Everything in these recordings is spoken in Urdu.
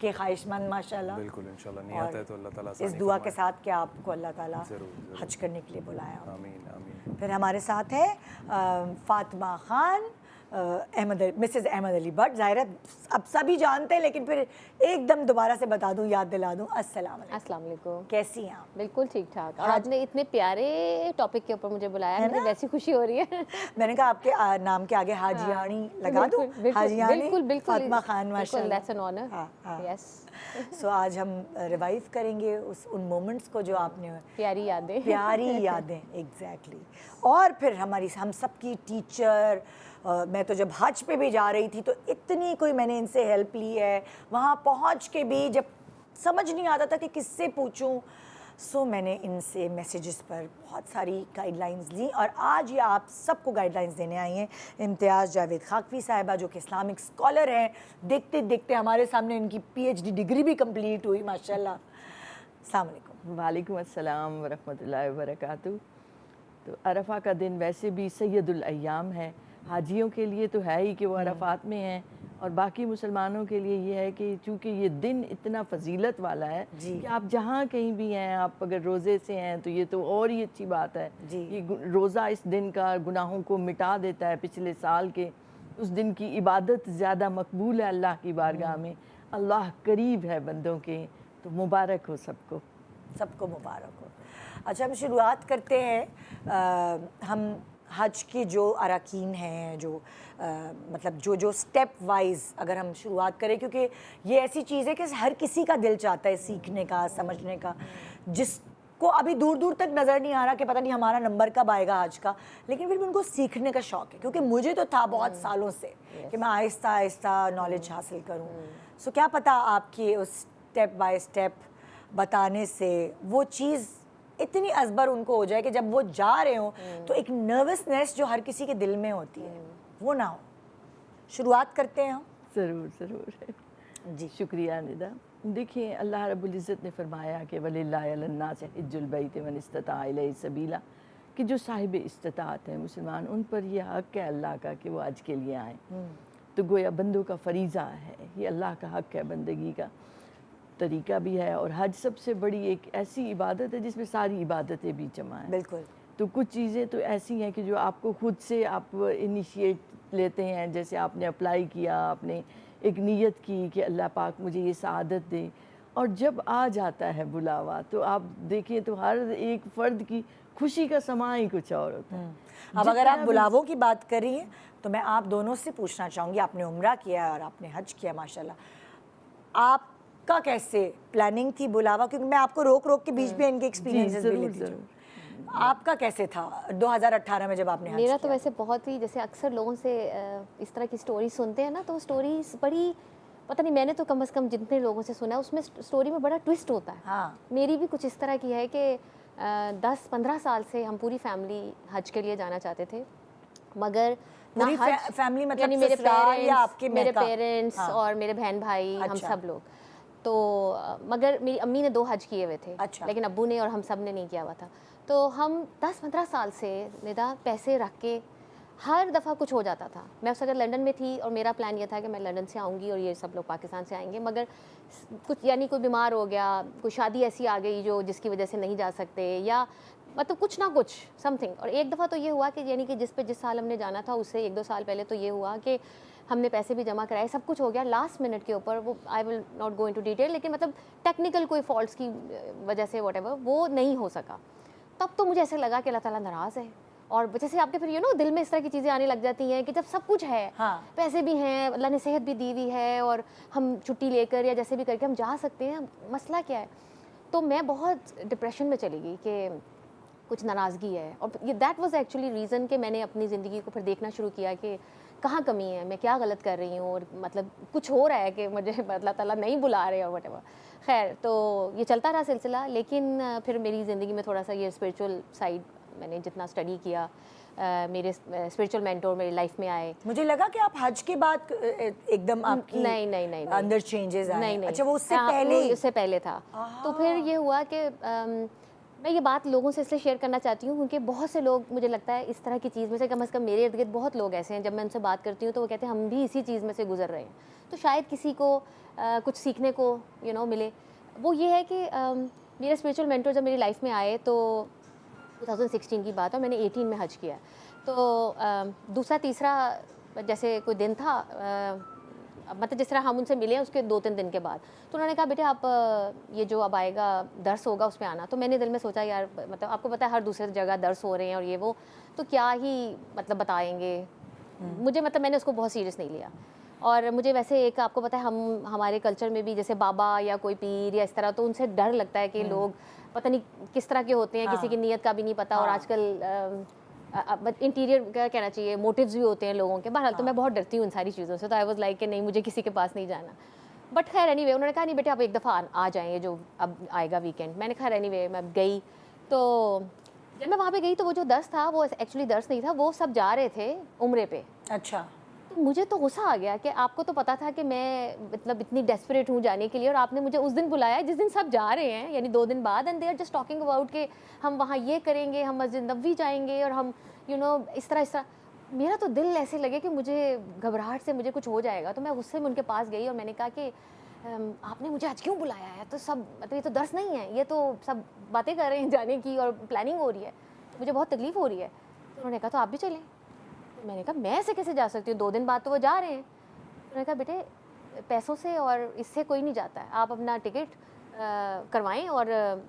کے خواہش مند ماشاءاللہ. بالکل انشاءاللہ نیت ہے تو اللہ تعالیٰ اس دعا کے ساتھ کہ آپ کو اللہ تعالیٰ حج کرنے کے لیے بلایا. آمین آمین. پھر ہمارے ساتھ ہے فاطمہ خان مسز احمد علی بٹ. ظاہر ہے اب سبھی جانتے ہیں لیکن پھر ایک دم دوبارہ سے بتا دوں, یاد دلا دوں. السلام علیکم. السلام علیکم. کیسی ہیں آپ؟ بالکل ٹھیک ٹھاک. اور آپ نے اتنے پیارے ٹاپک کے اوپر مجھے بلایا ہے, مجھے ویسی خوشی ہو رہی ہے. میں نے کہا آپ کے نام کے آگے حاجیانی لگا دوں. حاجیانی فاطمہ خان ماشاءاللہ. That's an honor. Yes. سو آج ہم ریوائیو کریں گے ان مومنٹس کو جو آپ نے پیاری یادیں. پیاری یادیں ایگزیکٹلی. اور پھر ہم سب کی ٹیچر, میں تو جب حج پہ بھی جا رہی تھی تو اتنی کوئی میں نے ان سے ہیلپ لی ہے, وہاں پہنچ کے بھی جب سمجھ نہیں آتا تھا کہ کس سے پوچھوں, سو میں نے ان سے میسیجز پر بہت ساری گائیڈ لائنز لیں. اور آج یہ آپ سب کو گائیڈ لائنز دینے آئی ہیں امتیاز جاوید خاکوی صاحبہ, جو کہ اسلامک اسکالر ہیں. دیکھتے دیکھتے ہمارے سامنے ان کی PhD ڈگری بھی کمپلیٹ ہوئی ماشاءاللہ. السلام علیکم. وعلیکم السلام ورحمۃ اللہ وبرکاتہ. تو عرفہ کا دن ویسے بھی سید الایام ہے. حاجیوں کے لیے تو ہے ہی کہ وہ عرفات میں ہیں, اور باقی مسلمانوں کے لیے یہ ہے کہ چونکہ یہ دن اتنا فضیلت والا ہے کہ آپ جہاں کہیں بھی ہیں, آپ اگر روزے سے ہیں تو یہ تو اور ہی اچھی بات ہے. یہ روزہ اس دن کا گناہوں کو مٹا دیتا ہے پچھلے سال کے. اس دن کی عبادت زیادہ مقبول ہے اللہ کی بارگاہ میں, اللہ قریب ہے بندوں کے. تو مبارک ہو سب کو. سب کو مبارک ہو. اچھا, ہم شروعات کرتے ہیں. ہم حج کے جو اراکین ہیں, جو مطلب جو سٹیپ وائز اگر ہم شروعات کریں, کیونکہ یہ ایسی چیز ہے کہ ہر کسی کا دل چاہتا ہے سیکھنے کا, سمجھنے کا. جس کو ابھی دور دور تک نظر نہیں آ رہا کہ پتہ نہیں ہمارا نمبر کب آئے گا حج کا, لیکن پھر بھی ان کو سیکھنے کا شوق ہے. کیونکہ مجھے تو تھا بہت سالوں سے کہ میں آہستہ آہستہ نالج حاصل کروں. سو کیا پتہ آپ کی اس سٹیپ بائی سٹیپ بتانے سے وہ چیز اتنی ازبر ان کو ہو جائے کہ جب وہ جا رہے ہوں تو ایک نروسنیس جو ہر کسی کے دل میں ہوتی ہے وہ نہ ہو. شروعات کرتے ہیں ہم. ضرور ضرور. جی شکریہ ندا. دیکھیں اللہ رب العزت نے فرمایا کہ وَلِلَّهِ عَلَى النَّاسِ حِجُّ الْبَيْتِ مَنِ اسْتَطَاعَ إِلَيْهِ سَبِيلًا, کہ جو صاحب استطاعت ہیں مسلمان, ان پر یہ حق ہے اللہ کا کہ وہ حج کے لیے آئیں. تو گویا بندوں کا فریضہ ہے, یہ اللہ کا حق ہے, بندگی کا طریقہ بھی ہے. اور حج سب سے بڑی ایک ایسی عبادت ہے جس میں ساری عبادتیں بھی جمع ہیں. بالکل. تو کچھ چیزیں تو ایسی ہیں کہ جو آپ کو خود سے آپ انیشیٹ لیتے ہیں, جیسے آپ نے اپلائی کیا, آپ نے ایک نیت کی کہ اللہ پاک مجھے یہ سعادت دے, اور جب آ جاتا ہے بلاوا تو آپ دیکھیں تو ہر ایک فرد کی خوشی کا سماں ہی کچھ اور ہوتا ہے. اب اگر آپ بلاووں کی بات کر رہی ہیں تو میں آپ دونوں سے پوچھنا چاہوں گی, آپ نے عمرہ کیا اور آپ نے حج کیا ماشاءاللہ, آپ کا کیسے پلاننگ تھی بلاوا؟ کیونکہ میں آپ کو روک روک کے بیچ میں ان کے ایکسپیرینسز بھی لیتی ہوں. آپ کا کیسے تھا 2018 میں جب آپ نے حج کیا؟ میرا تو ویسے بہت ہی, جیسے اکثر لوگوں سے اس طرح کی سٹوری سنتے ہیں نا, تو سٹوریز بڑی, پتہ نہیں, میں نے تو کم از کم جتنے لوگوں سے سنا اس میں سٹوری میں بڑا ٹوسٹ ہوتا ہے. ہاں, میری بھی کچھ اس طرح کی ہے کہ 10-15 سال سے ہم پوری فیملی حج کے لیے جانا چاہتے تھے, مگر پوری فیملی مطلب یعنی میرے پیرنٹس اور میرے بہن بھائی, ہم سب لوگ. تو مگر میری امی نے 2 حج کیے ہوئے تھے, لیکن ابو نے اور ہم سب نے نہیں کیا ہوا تھا. تو ہم 10-15 سال سے ندا پیسے رکھ کے ہر دفعہ کچھ ہو جاتا تھا. میں اس وقت لنڈن میں تھی اور میرا پلان یہ تھا کہ میں لنڈن سے آؤں گی اور یہ سب لوگ پاکستان سے آئیں گے, مگر کچھ یعنی کوئی بیمار ہو گیا, کوئی شادی ایسی آ گئی جو جس کی وجہ سے نہیں جا سکتے, یا مطلب کچھ نہ کچھ سم تھنگ. اور ایک دفعہ تو یہ ہوا کہ یعنی کہ جس سال ہم نے جانا تھا اس سے 1-2 سال پہلے تو یہ ہوا کہ ہم نے پیسے بھی جمع کرائے, سب کچھ ہو گیا, لاسٹ منٹ کے اوپر وہ I will not go into detail, لیکن مطلب ٹیکنیکل کوئی فالٹس کی وجہ سے واٹ ایور وہ نہیں ہو سکا. تب تو مجھے ایسے لگا کہ اللہ تعالیٰ ناراض ہے. اور جیسے آپ کے پھر دل میں اس طرح کی چیزیں آنے لگ جاتی ہیں کہ جب سب کچھ ہے, پیسے بھی ہیں, اللہ نے صحت بھی دی ہوئی ہے, اور ہم چھٹی لے کر یا جیسے بھی کر کے ہم جا سکتے ہیں, مسئلہ کیا ہے؟ تو میں بہت ڈپریشن میں چلی گئی کہ کچھ ناراضگی ہے. اور یہ دیٹ واز ایکچولی ریزن کہ میں نے اپنی زندگی کو پھر دیکھنا شروع کیا کہ کہاں کمی ہے, میں کیا غلط کر رہی ہوں, اور مطلب کچھ ہو رہا ہے کہ مجھے اللہ تعالیٰ نہیں بلا رہے اور وٹ ایور. خیر, تو یہ چلتا رہا سلسلہ. لیکن پھر میری زندگی میں تھوڑا سا یہ اسپریچول سائڈ, میں نے جتنا اسٹڈی کیا, میرے اسپریچول مینٹور میری لائف میں آئے. مجھے لگا کہ آپ حج کے بعد ایک دم آپ کی نہیں اندر چینجز آئے. نہیں. اچھا, وہ اس سے پہلے تھا. تو پھر یہ ہوا کہ میں یہ بات لوگوں سے اس لیے شیئر کرنا چاہتی ہوں کیونکہ بہت سے لوگ, مجھے لگتا ہے اس طرح کی چیز میں سے, کم از کم میرے ارد گرد بہت لوگ ایسے ہیں, جب میں ان سے بات کرتی ہوں تو وہ کہتے ہیں ہم بھی اسی چیز میں سے گزر رہے ہیں. تو شاید کسی کو کچھ سیکھنے کو ملے، وہ یہ ہے کہ میرے اسپریچول مینٹور جب میری لائف میں آئے تو 2016 کی بات ہے، میں نے 18 میں حج کیا. تو دوسرا تیسرا جیسے کوئی دن تھا، مطلب جس طرح ہم ان سے ملے اس کے 2-3 دن کے بعد، تو انہوں نے کہا بیٹے آپ یہ جو اب آئے گا درس ہوگا اس پہ آنا. تو میں نے دل میں سوچا یار مطلب آپ کو پتہ ہے ہر دوسرے جگہ درس ہو رہے ہیں اور یہ وہ، تو کیا ہی مطلب بتائیں گے مجھے، مطلب میں نے اس کو بہت سیریس نہیں لیا. اور مجھے ویسے ایک آپ کو پتہ ہے ہمارے کلچر میں بھی جیسے بابا یا کوئی پیر یا اس طرح، تو ان سے ڈر لگتا ہے کہ لوگ پتہ نہیں کس طرح کے ہوتے ہیں، کسی کی نیت کا بھی نہیں پتہ. اور آج کل انٹیریئر کیا کہنا چاہیے موٹیوز بھی ہوتے ہیں لوگوں کے. بہرحال تو میں بہت ڈرتی ہوں ان ساری چیزوں سے. تو آئی واز لائک کہ نہیں مجھے کسی کے پاس نہیں جانا. بٹ خیر اینی وے انہوں نے کہا نہیں بیٹے آپ ایک دفعہ آ جائیں گے جو اب آئے گا ویکینڈ. میں نے خیر اینی وے میں گئی. تو جب میں وہاں پہ گئی تو وہ جو درس تھا وہ ایکچولی درس نہیں تھا، وہ سب جا رہے تھے عمرے پہ. اچھا. تو مجھے تو غصہ آ گیا کہ آپ کو تو پتا تھا کہ میں مطلب اتنی ڈیسپریٹ ہوں جانے کے لیے، اور آپ نے مجھے اس دن بلایا جس دن سب جا رہے ہیں، یعنی 2 دن بعد. And they are just talking about کہ ہم وہاں یہ کریں گے، ہم مسجد نبوی جائیں گے، اور ہم اس طرح. میرا تو دل ایسے لگے کہ مجھے گھبراہٹ سے مجھے کچھ ہو جائے گا. تو میں غصے میں ان کے پاس گئی اور میں نے کہا کہ آپ نے مجھے آج کیوں بلایا ہے؟ تو سب مطلب یہ تو درس نہیں ہے، یہ تو سب باتیں کر رہے ہیں جانے کی اور پلاننگ ہو رہی ہے، مجھے بہت تکلیف ہو رہی ہے. تو انہوں نے کہا تو آپ بھی چلیں. میں نے کہا میں ایسے کیسے جا سکتی ہوں، 2 دن بعد تو وہ جا رہے ہیں. انہوں نے کہا بیٹے پیسوں سے اور اس سے کوئی نہیں جاتا ہے، آپ اپنا ٹکٹ کروائیں اور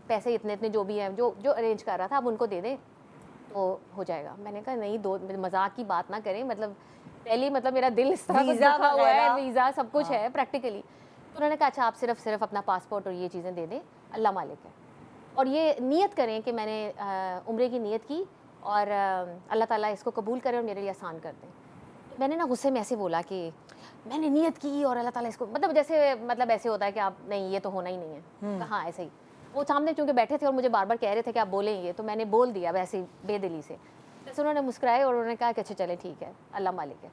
پیسے اتنے جو بھی ہیں جو ارینج کر رہا تھا آپ ان کو دے دیں تو ہو جائے گا. میں نے کہا نہیں مذاق کی بات نہ کریں، مطلب پہلی مطلب میرا دل اس طرح رکھا ہوا ہے، ویزا سب کچھ ہے پریکٹیکلی. تو انہوں نے کہا اچھا آپ صرف اپنا پاسپورٹ اور یہ چیزیں دے دیں، اللہ مالک ہے. اور یہ نیت کریں کہ میں نے عمرے کی نیت کی اور اللہ تعالیٰ اس کو قبول کرے اور میرے لیے آسان کر دیں. میں نے نا غصے میں ایسے بولا کہ میں نے نیت کی اور اللہ تعالیٰ اس کو مطلب جیسے مطلب ایسے ہوتا ہے کہ آپ نہیں یہ تو ہونا ہی نہیں ہے. کہاں ایسے ہی وہ سامنے چونکہ بیٹھے تھے اور مجھے بار بار کہہ رہے تھے کہ آپ بولیں گے، تو میں نے بول دیا ویسے بے دلی سے. بس انہوں نے مسکرائے اور انہوں نے کہا کہ اچھا چلے ٹھیک ہے اللہ مالک ہے.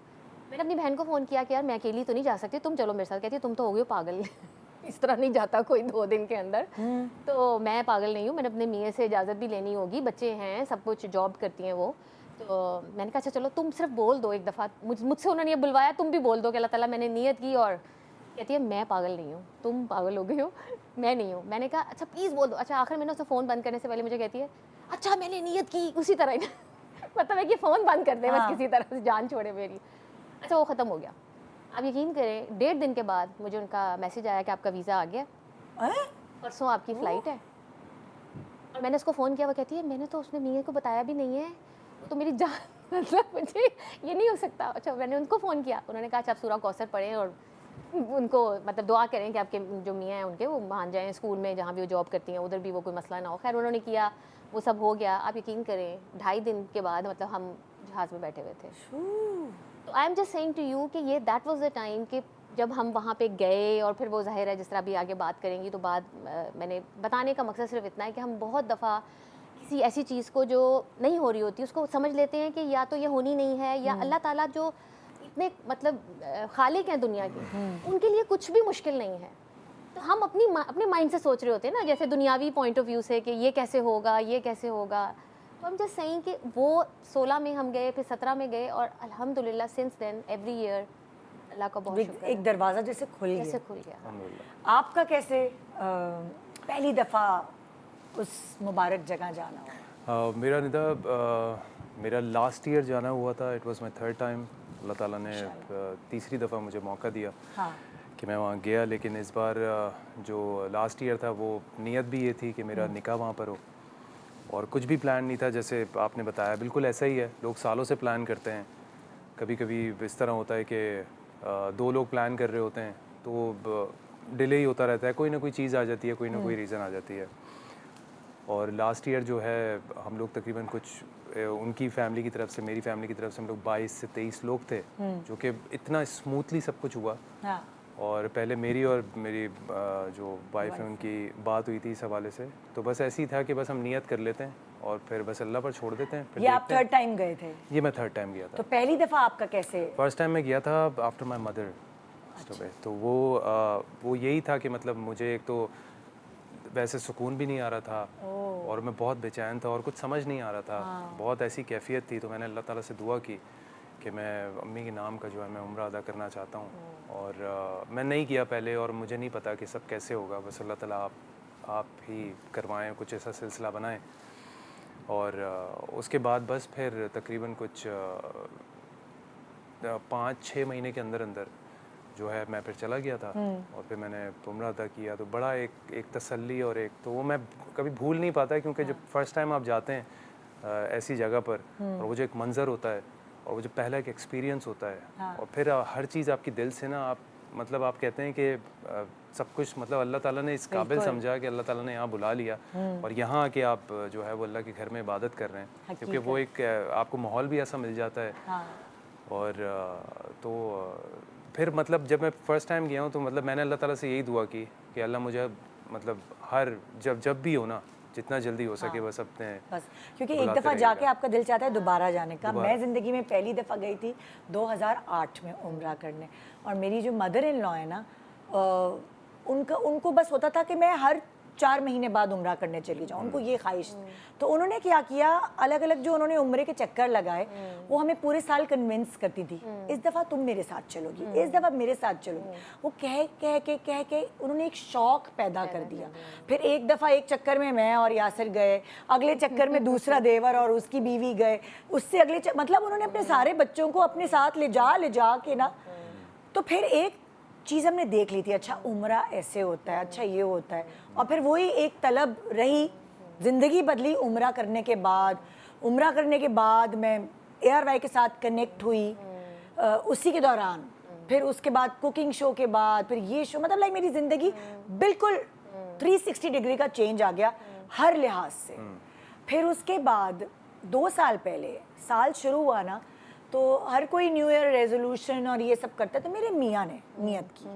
میں نے اپنی بہن کو فون کیا کہ یار میں اکیلی تو نہیں جا سکتی، تم چلو میرے ساتھ. کہتی تم تو ہو گئے پاگل اس طرح نہیں جاتا کوئی 2 دن کے اندر. تو میں پاگل نہیں ہوں، میں نے اپنے میاں سے اجازت بھی لینی ہوگی، بچے ہیں سب کچھ جاب کرتی ہیں وہ. تو میں نے کہا اچھا چلو تم صرف بول دو ایک دفعہ. مجھ سے انہوں نے یہ بلوایا تم بھی بول دو کہ اللہ تعالیٰ میں نے نیت کی. اور کہتی ہے میں پاگل نہیں ہوں، تم پاگل ہو گئے ہو، میں نہیں ہوں. میں نے کہا اچھا پلیز بول دو. اچھا آخر میں نے اسے فون بند کرنے سے پہلے مجھے کہتی ہے اچھا میں نے نیت کی اسی طرح ہی مطلب ہے کہ فون بند کر دے بس کسی طرح سے جان چھوڑے میری. اچھا وہ ختم ہو گیا. آپ یقین کریں 1.5 دن کے بعد مجھے ان کا میسیج آیا کہ آپ کا ویزا آ گیا، پرسوں آپ کی فلائٹ ہے. اور میں نے اس کو فون کیا، وہ کہتی ہے میں نے تو اس نے میاں کو بتایا بھی نہیں ہے، تو میری جان مطلب مجھے یہ نہیں ہو سکتا. اچھا میں نے ان کو فون کیا، انہوں نے کہا اچھا آپ سورہ کوثر پڑھیں اور ان کو مطلب دعا کریں کہ آپ کے جو میاں ہیں ان کے وہ مان جائیں اسکول میں جہاں بھی وہ جاب کرتی ہیں ادھر بھی وہ کوئی مسئلہ نہ ہو. خیر انہوں نے کیا، وہ سب ہو گیا. آپ یقین کریں 2.5 دن کے بعد مطلب ہم جہاز میں بیٹھے ہوئے تھے. تو I am just saying to you کہ یہ دیٹ واز دا ٹائم کہ جب ہم وہاں پہ گئے. اور پھر وہ ظاہر ہے جس طرح بھی آگے بات کریں گی تو بات میں نے بتانے کا مقصد صرف اتنا ہے کہ ہم بہت دفعہ کسی ایسی چیز کو جو نہیں ہو رہی ہوتی اس کو سمجھ لیتے ہیں کہ یا تو یہ ہونی نہیں ہے، یا اللہ تعالیٰ جو اتنے مطلب خالق ہیں دنیا کے ان کے لیے کچھ بھی مشکل نہیں ہے. تو ہم اپنے مائنڈ سے سوچ رہے ہوتے ہیں نا، جیسے دنیاوی پوائنٹ آف ویو سے کہ یہ کیسے ہوگا یہ کیسے ہوگا. تو ہم جسٹ سیئنگ کہ وہ 16 میں ہم گئے، پھر 17 میں گئے، اور الحمدللہ سنس دین ایوری ایئر اللہ کا بہت شکر ہے ایک دروازہ جیسے کھل گیا. آپ کا کیسے پہلی دفعہ اس مبارک جگہ جانا ہوا؟ میرا ندا میرا لاسٹ ایئر جانا ہوا تھا. It was my 3rd time. اللہ تعالیٰ نے 3ری دفعہ مجھے موقع دیا کہ میں وہاں گیا. لیکن اس بار جو لاسٹ ایئر تھا وہ نیت بھی یہ تھی کہ میرا نکاح وہاں پر ہو، اور کچھ بھی پلان نہیں تھا. جیسے آپ نے بتایا بالکل ایسا ہی ہے، لوگ سالوں سے پلان کرتے ہیں. کبھی کبھی اس طرح ہوتا ہے کہ 2 لوگ پلان کر رہے ہوتے ہیں تو ڈیلے ہی ہوتا رہتا ہے، کوئی نہ کوئی چیز آ جاتی ہے، کوئی نہ کوئی ریزن آ جاتی ہے. اور لاسٹ ایئر جو ہے ہم لوگ تقریباً کچھ ان کی فیملی کی طرف سے میری فیملی کی طرف سے ہم لوگ 22 سے 23 لوگ تھے، جو کہ اتنا اسموتھلی سب کچھ ہوا. اور پہلے میری اور میری جو وائف ہے ان کی بات ہوئی تھی اس حوالے سے، تو بس ایسے ہی تھا کہ بس ہم نیت کر لیتے ہیں اور پھر بس اللہ پر چھوڑ دیتے ہیں. یہ آپ 3rd ٹائم گئے تھے؟ یہ میں 3rd ٹائم گیا تھا. تو پہلی دفعہ آپ کا کیسے؟ فرسٹ ٹائم میں گیا تھا آفٹر مائی مدر. تو وہ یہی تھا کہ مطلب مجھے ایک تو ویسے سکون بھی نہیں آ رہا تھا اور میں بہت بے چین تھا اور کچھ سمجھ نہیں آ رہا تھا. بہت ایسی کیفیت تھی. تو میں نے اللہ تعالیٰ سے دعا کی کہ میں امی کے نام کا جو ہے میں عمرہ ادا کرنا چاہتا ہوں، اور میں نہیں کیا پہلے اور مجھے نہیں پتا کہ سب کیسے ہوگا، بس اللہ تعالیٰ آپ ہی کروائیں، کچھ ایسا سلسلہ بنائیں. اور اس کے بعد بس پھر تقریباً کچھ 5-6 مہینے کے اندر جو ہے میں پھر چلا گیا تھا، اور پھر میں نے عمرہ ادا کیا. تو بڑا ایک تسلی، اور ایک تو وہ میں کبھی بھول نہیں پاتا، کیونکہ جب فرسٹ ٹائم آپ جاتے ہیں ایسی جگہ پر، اور وہ جو ایک منظر ہوتا ہے، اور وہ جو پہلا ایک ایکسپیرینس ہوتا ہے، اور پھر ہر چیز آپ کی دل سے نا، آپ مطلب آپ کہتے ہیں کہ سب کچھ مطلب اللہ تعالیٰ نے اس قابل سمجھا کہ اللہ تعالیٰ نے یہاں بلا لیا، اور یہاں آ کے آپ جو ہے وہ اللہ کے گھر میں عبادت کر رہے ہیں، کیونکہ وہ ایک آپ کو ماحول بھی ایسا مل جاتا ہے. اور تو پھر مطلب جب میں فرسٹ ٹائم گیا ہوں تو مطلب میں نے اللہ تعالیٰ سے یہی دعا کی کہ اللہ مجھے مطلب جب بھی ہو نا، جتنا جلدی ہو سکے بس اپنے، بس کیونکہ ایک دفعہ جا کے آپ کا دل چاہتا ہے دوبارہ جانے کا. میں زندگی میں پہلی دفعہ گئی تھی 2008 میں عمرہ کرنے، اور میری جو مدر ان لا ہے نا، ان کو بس ہوتا تھا کہ میں ہر 4 مہینے بعد عمرہ کرنے چلی جاؤں، ان کو یہ خواہش. تو انہوں نے کیا الگ الگ جو انہوں نے عمرے کے چکر لگائے، وہ ہمیں پورے سال کنونس کرتی تھی اس دفعہ تم میرے ساتھ چلو گی، اس دفعہ میرے ساتھ چلو گی. وہ کہہ کے انہوں نے ایک شوق پیدا کر دیا. پھر ایک دفعہ ایک چکر میں اور یاسر گئے، اگلے چکر میں دوسرا دیور اور اس کی بیوی گئے، اس سے اگلے مطلب انہوں نے اپنے سارے بچوں کو اپنے ساتھ لے جا کے نا. تو پھر ایک چیز ہم نے دیکھ لی تھی، اچھا عمرہ ایسے ہوتا ہے، اچھا یہ ہوتا ہے. اور پھر وہی ایک طلب رہی، زندگی بدلی عمرہ کرنے کے بعد. عمرہ کرنے کے بعد میں ARY کے ساتھ کنیکٹ ہوئی اسی کے دوران. پھر اس کے بعد کوکنگ شو کے بعد پھر یہ شو، مطلب میری زندگی بالکل 360 ڈگری کا چینج آ گیا ہر لحاظ سے. پھر اس کے بعد 2 سال پہلے سال شروع ہوا نا، تو ہر کوئی نیو ایئر ریزولوشن اور یہ سب کرتا ہے. تو میرے میاں نے نیت کی،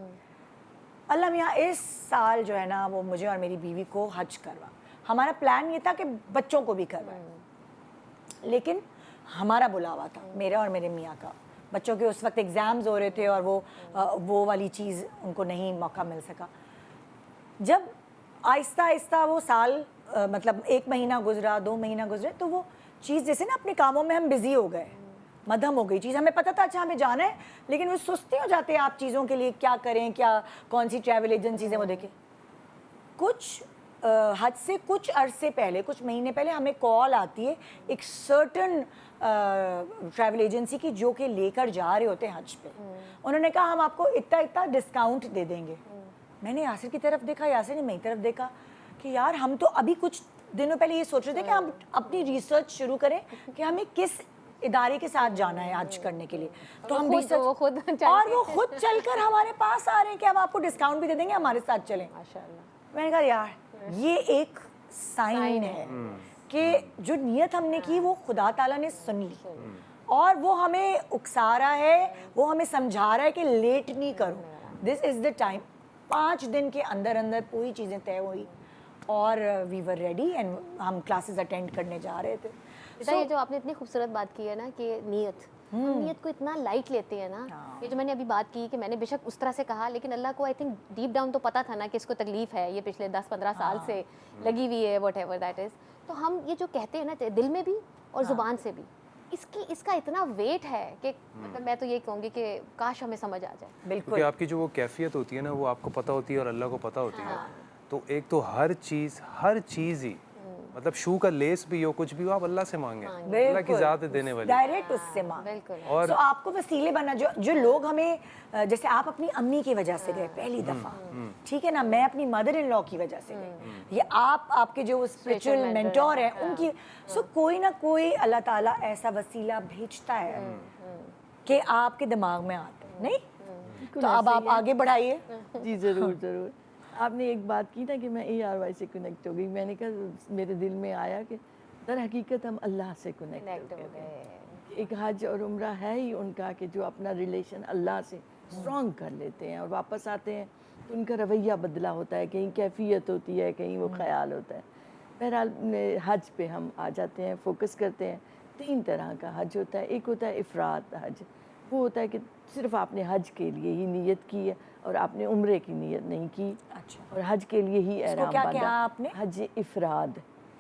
اللہ میاں اس سال جو ہے نا وہ مجھے اور میری بیوی کو حج کروا. ہمارا پلان یہ تھا کہ بچوں کو بھی کروائے، لیکن ہمارا بلاوا تھا میرا اور میرے میاں کا. بچوں کے اس وقت ایگزامز ہو رہے تھے، اور وہ والی چیز ان کو نہیں موقع مل سکا. جب آہستہ آہستہ وہ سال مطلب 1 مہینہ گزرا، 2 مہینہ گزرے، تو وہ چیز جیسے نا اپنے کاموں میں ہم بزی ہو گئے، مدھم ہو گئی چیز. ہمیں پتہ تھا اچھا ہمیں جانا ہے، لیکن وہ سستے ہو جاتے ہیں آپ چیزوں کے لیے، کیا کریں، کیا کون سی ٹریول ایجنسیز ہیں وہ دیکھیں. کچھ حج سے کچھ عرصے پہلے، کچھ مہینے پہلے ہمیں کال آتی ہے ایک سرٹن ٹریول ایجنسی کی، جو کہ لے کر جا رہے ہوتے ہیں حج پہ. انہوں نے کہا ہم آپ کو اتنا ڈسکاؤنٹ دے دیں گے. میں نے یاسر کی طرف دیکھا، یاسر نے میری طرف دیکھا کہ یار ہم تو ابھی کچھ دنوں پہلے یہ سوچ رہے تھے کہ ہم اپنی ریسرچ شروع کریں کہ ہمیں کس ادارے کے ساتھ جانا ہے حج کرنے کے لیے. تو ہم ریسرچ، اور وہ خود چل کر ہمارے پاس آ رہے ہیں کہ ہم آپ کو ڈسکاؤنٹ بھی دے دیں گے، ہمارے ساتھ چلیں. میں نے کہا یار یہ ایک سائن ہے کہ جو نیت ہم نے کی وہ خدا تعالیٰ نے سن لی، اور وہ ہمیں اکسا رہا ہے، وہ ہمیں سمجھا رہا ہے کہ لیٹ نہیں کرو، دس از دا ٹائم. 5 دن کے اندر پوری چیزیں طے ہوئی، اور وی ور ریڈی، اینڈ ہم کلاسز اٹینڈ کرنے جا رہے تھے. یہ جو آپ نے اتنی خوبصورت بات کی ہے نا کہ نیت کو اتنا لائٹ لیتے ہیں نا. یہ جو میں نے ابھی بات کی کہ میں نے بے شک اس طرح سے کہا، لیکن اللہ کو آئی تھنک ڈیپ ڈاؤن تو پتہ تھا نا کہ اس کو تکلیف ہے، یہ پچھلے 10-15 سال سے لگی ہوئی ہے، واٹ ایور دیٹ از. تو ہم یہ جو کہتے ہیں نا دل میں بھی اور زبان سے بھی، اس کا اتنا ویٹ ہے کہ مطلب میں تو یہ کہوں گی کہ کاش ہمیں سمجھ آ جائے. بالکل، کیونکہ آپ کی جو وہ کیفیت ہوتی ہے نا وہ آپ کو پتہ ہوتی ہے اور اللہ کو پتہ ہوتی ہے. تو ایک تو ہر چیز ہی مطلب شو کا لیس بھی ہو، کچھ بھی ہو، آپ اللہ سے مانگیں، اللہ کی ذات دینے والی، ڈائریکٹ اس سے مانگ. اور آپ کو وسیلے بنا، جو لوگ ہمیں، جیسے آپ اپنی امی کی وجہ سے گئے پہلی دفعہ، ٹھیک ہے نا، میں اپنی مدر ان لا کی وجہ سے گئی، یہ آپ کے جو اسپرچل مینٹور ہیں ان کی. سو کوئی نہ کوئی اللہ تعالیٰ ایسا وسیلہ بھیجتا ہے کہ آپ کے دماغ میں آتا ہے. نہیں تو اب آپ آگے بڑھائیے. جی ضرور ضرور. آپ نے ایک بات کی نا کہ میں ARY سے کنیکٹ ہو گئی. میں نے کہا میرے دل میں آیا کہ در حقیقت ہم اللہ سے کنیکٹ ہو گئے. ایک حج اور عمرہ ہے ہی ان کا کہ جو اپنا ریلیشن اللہ سے اسٹرانگ کر لیتے ہیں، اور واپس آتے ہیں تو ان کا رویہ بدلا ہوتا ہے، کہیں کیفیت ہوتی ہے، کہیں وہ خیال ہوتا ہے. بہرحال حج پہ ہم آ جاتے ہیں، فوکس کرتے ہیں. 3 طرح کا حج ہوتا ہے. ایک ہوتا ہے افراد حج، وہ ہوتا ہے کہ صرف آپ نے حج کے لیے ہی نیت کی ہے اور آپ نے عمرے کی نیت نہیں کی. اچھا. اور حج کے لیے ہی احرام باندھا. آپ نے حج افراد،